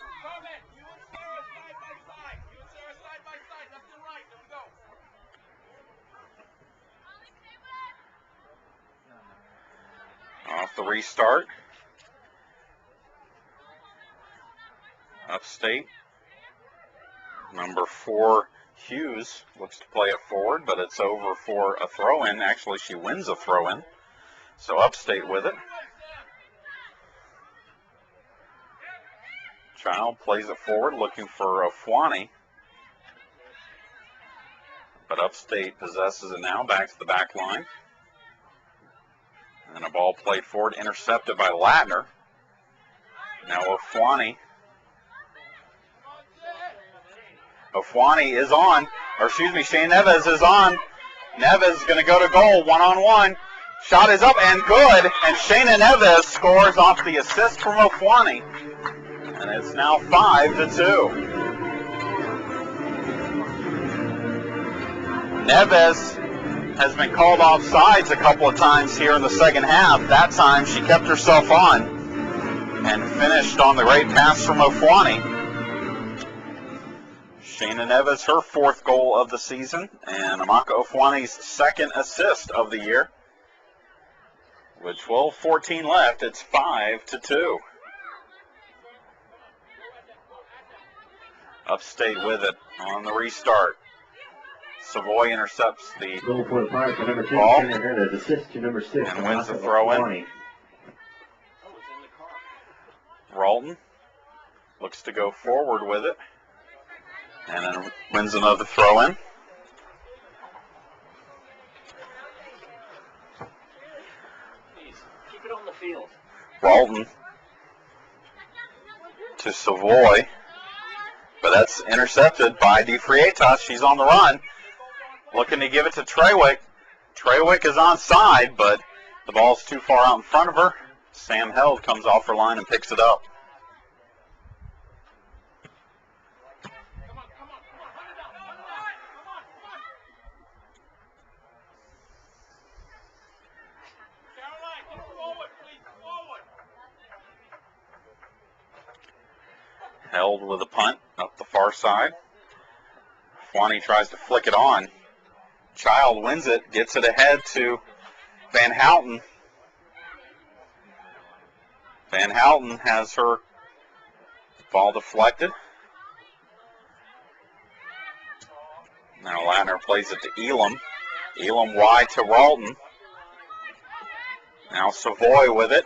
Off the restart. Upstate. Number 4, Hughes, looks to play it forward, but it's over for a throw-in. Actually, she wins a throw-in. So Upstate with it. Child plays it forward, looking for Ofwani. But Upstate possesses it now, back to the back line. And a ball played forward, intercepted by Latner. Now Ofwani. Ofwani is on, Shane Neves is on. Neves is going to go to goal, one-on-one. Shot is up and good, and Shayna Neves scores off the assist from Ofwani. And it's now 5-2. Neves has been called offsides a couple of times here in the second half. That time she kept herself on. and finished on the great pass from Ofuani. Shayna Neves, her 4th goal of the season, and Amaka Ofuani's 2nd assist of the year. With 12:14 left, it's 5-2. Upstate with it on the restart. Savoy intercepts the Goal for the Pirates, number 10, ball Shayna Hernandez, assist to number 6. and wins the Amaka throw-in. Ofuani. Ralton looks to go forward with it and then wins another throw-in. Keep it on the field. Ralton to Savoy, but that's intercepted by DeFrietas. She's on the run, looking to give it to Trewick. Trewick is onside, but the ball's too far out in front of her. Sam Held comes off her line and picks it up. Held with a punt up the far side. Fwani tries to flick it on. Child wins it, gets it ahead to Van Houten. Van Houten has her ball deflected. Now Latner plays it to Elam. Elam wide to Ralton. Now Savoy with it.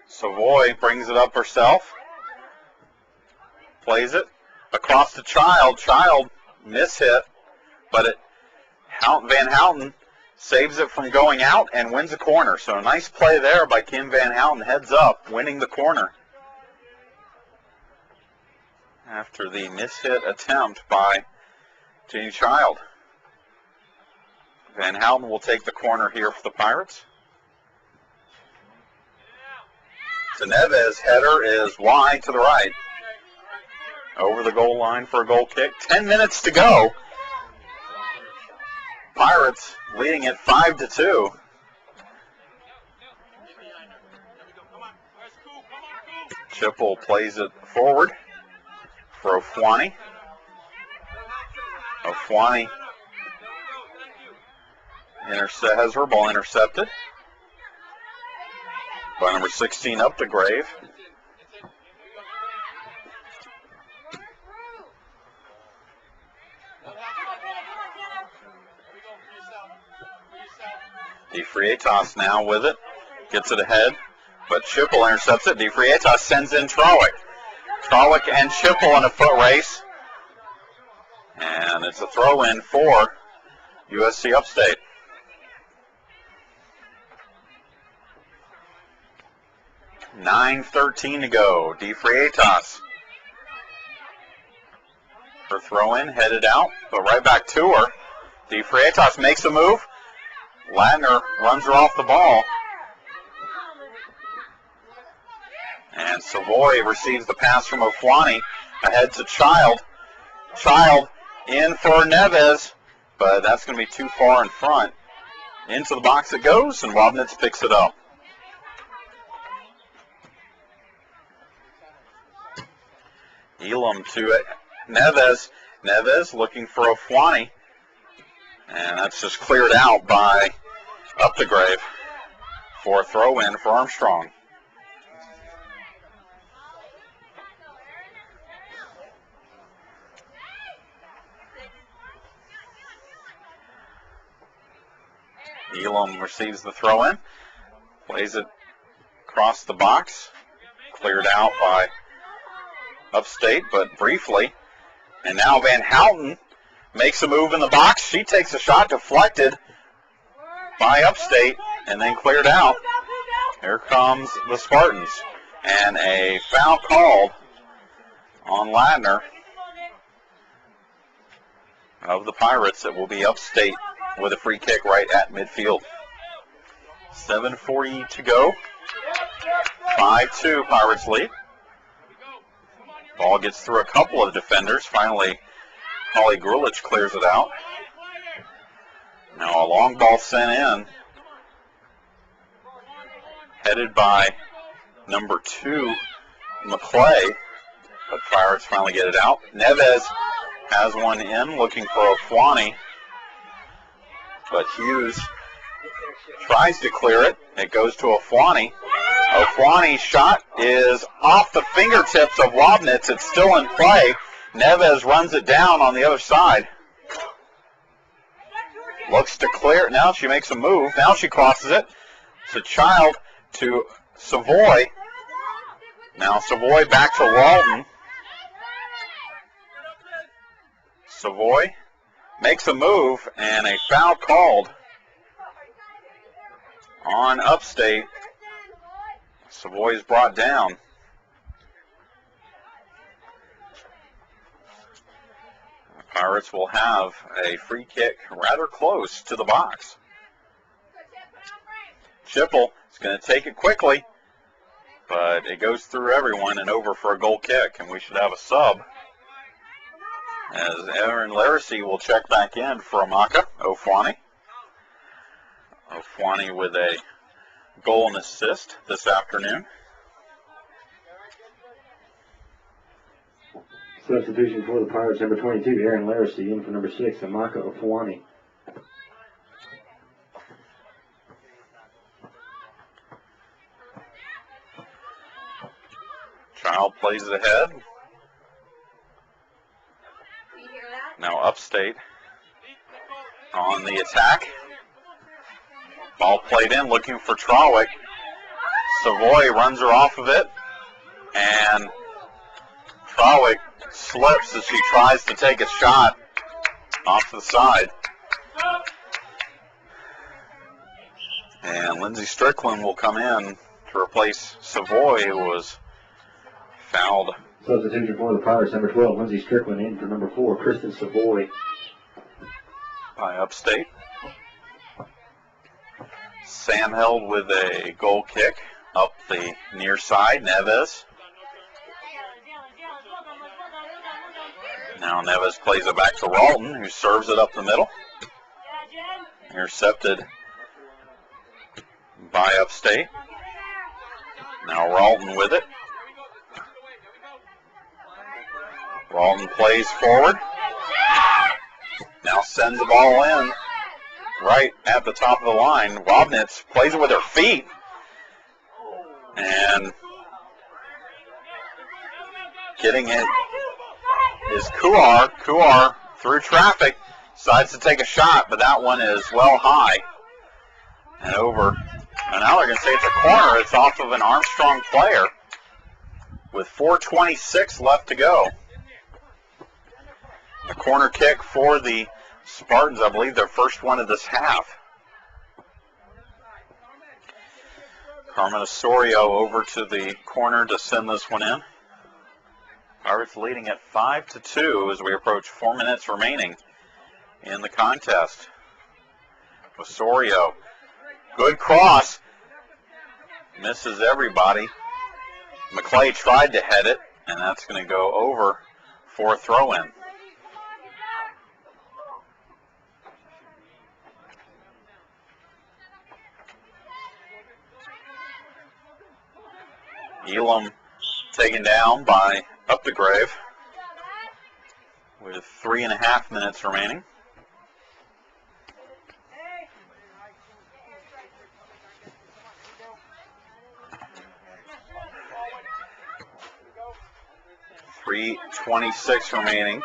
Savoy brings it up herself. Plays it across to Child. Child mishit, but Van Houten saves it from going out and wins a corner. So a nice play there by Kim Van Houten, heads up, winning the corner after the mishit attempt by Jenny Child. Van Houten will take the corner here for the Pirates. The Neves header is wide to the right. Over the goal line for a goal kick. 10 minutes to go. Pirates leading at 5-2. Chipple plays it forward for Ofuani. Ofuani has her ball intercepted by number 16 Updegrave. DeFrietas now with it, gets it ahead, but Chipple intercepts it. DeFrietas sends in Trawick. Trawick and Chipple in a foot race, and it's a throw-in for USC Upstate. $9:13 to go. DeFrietas. Her throw-in headed out, but right back to her. DeFrietas makes a move. Latner runs her off the ball. And Savoy receives the pass from Ofuani. Ahead to Child. Child in for Neves, but that's going to be too far in front. Into the box it goes, and Robnitz picks it up. Elam to Neves. Neves looking for Ofuani. And that's just cleared out by Updegrave for a throw-in for Armstrong. Elam receives the throw-in, plays it across the box, cleared out by Upstate, but briefly. And now Van Houten makes a move in the box. She takes a shot, deflected by Upstate, and then cleared out. Here comes the Spartans. And a foul called on Ladner of the Pirates. It will be Upstate with a free kick right at midfield. 7:40 to go. 5-2 Pirates lead. Ball gets through a couple of defenders. Finally, Holly Grulich clears it out. Now a long ball sent in, headed by number 2, McClay. But Pirates finally get it out. Neves has one in, looking for Ofwani. But Hughes tries to clear it. It goes to Ofwani. Ofwani's shot is off the fingertips of Wobnitz. It's still in play. Neves runs it down on the other side. Looks to clear. Now she makes a move. Now she crosses it. It's a child to Savoy. Now Savoy back to Walton. Savoy makes a move, and a foul called on Upstate. Savoy is brought down. The Pirates will have a free kick rather close to the box. Chipple is going to take it quickly, but it goes through everyone and over for a goal kick, and we should have a sub, as Aaron Laracy will check back in for Amaka Ofwani. Ofwani with a goal and assist this afternoon. Substitution for the Pirates, number 22, Aaron Laracy, in for number 6, Amaka Ofwani. Child plays it ahead. Now Upstate on the attack. Ball played in, looking for Trawick. Savoy runs her off of it, and Trawick slips as she tries to take a shot off to the side. And Lindsey Strickland will come in to replace Savoy, who was fouled. Substitution for the Pirates, number 12, Lindsey Strickland, in for number 4, Kristen Savoy. By Upstate. Sam held with a goal kick up the near side. Neves. Now Neves plays it back to Ralton, who serves it up the middle. Intercepted by Upstate. Now Ralton with it. Ralton plays forward. Now sends the ball in right at the top of the line. Wobnitz plays it with her feet. And getting it is Kuar. Kuar, through traffic, decides to take a shot, but that one is well high and over. And now they're going to say it's a corner. It's off of an Armstrong player with 4:26 left to go. A corner kick for the Spartans, I believe their first one of this half. Carmen Osorio over to the corner to send this one in. Pirates leading at 5-2 as we approach 4 minutes remaining in the contest. Osorio, good cross, misses everybody. McClay tried to head it, and that's going to go over for a throw-in. Elam taken down by Updegrave with 3.5 minutes remaining. .326 remaining.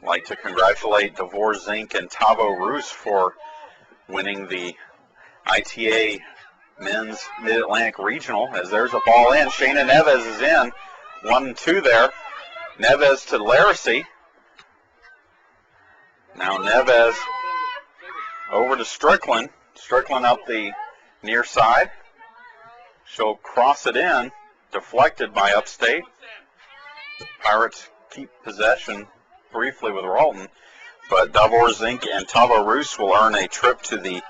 I'd like to congratulate Devore Zink and Tavo Roos for winning the ITA Men's Mid-Atlantic Regional, as there's a ball in. Shayna Neves is in. 1-2 there. Neves to Laracy. Now Neves over to Strickland. Strickland up the near side. She'll cross it in. Deflected by Upstate. Pirates keep possession briefly with Ralton, but Davor Zink and Tavo Roos will earn a trip to the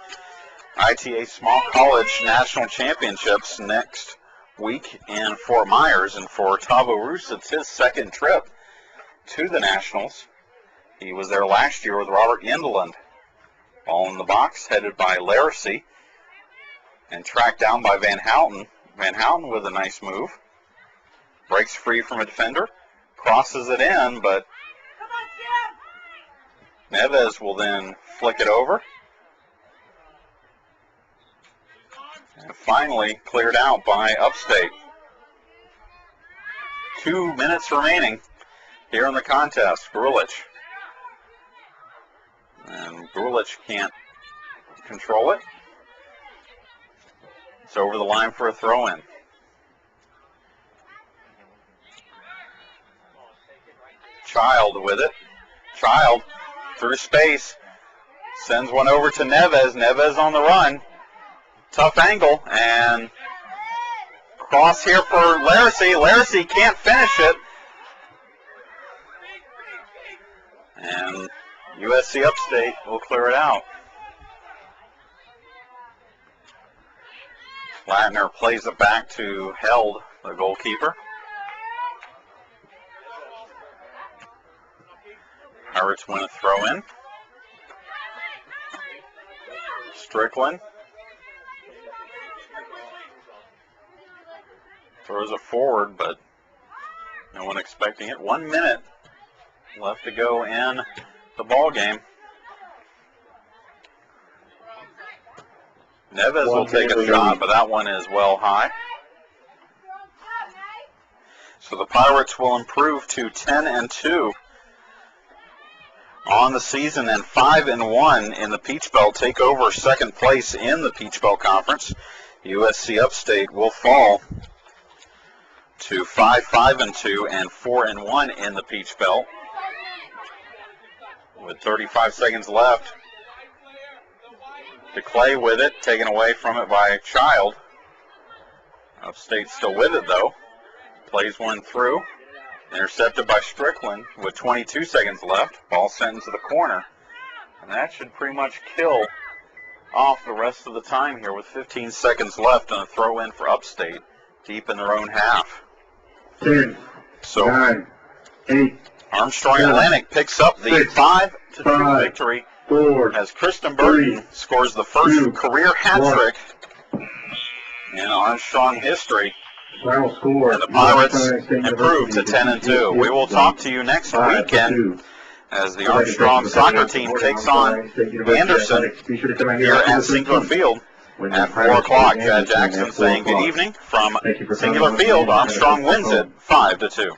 ITA Small College National Championships next week in Fort Myers. And for Tavo Roos, it's his second trip to the Nationals. He was there last year with Robert Yendeland. Ball in the box, headed by Laracy. and tracked down by Van Houten. Van Houten with a nice move. Breaks free from a defender. Crosses it in, but Neves will then flick it over. And finally cleared out by Upstate. 2 minutes remaining here in the contest. Grulich. And Grulich can't control it. It's over the line for a throw-in. Child with it. Child through space. Sends one over to Neves. Neves on the run. Tough angle. And cross here for Laracy. Laracy can't finish it. And USC Upstate will clear it out. Latner plays it back to Held, the goalkeeper. Pirates win a throw-in. Strickland throws it forward, but no one expecting it. 1 minute left to go in the ball game. Neves will take a shot, but that one is well high. So the Pirates will improve to 10-2 on the season and 5-1 in the Peach Belt, take over second place in the Peach Belt Conference. USC Upstate will fall to 5-2 and 4-1 in the Peach Belt. With 35 seconds left, DeClay with it, taken away from it by Child. Upstate still with it though. Plays one through. Intercepted by Strickland with 22 seconds left. Ball sent into the corner. And that should pretty much kill off the rest of the time here with 15 seconds left and a throw in for Upstate deep in their own half. 10, So 9, 8, Armstrong 7, Atlantic picks up the 6, 5-2 5, victory 4, as Kristen Burton 3, scores the first 2, career hat 1. trick in Armstrong history. Final score. And the Pirates improve to 10-2. We will talk to you next weekend as the Armstrong soccer team takes on Anderson here at Singular Field at 4 o'clock. Chad Jackson saying good evening from Singular Field. Armstrong wins it 5-2.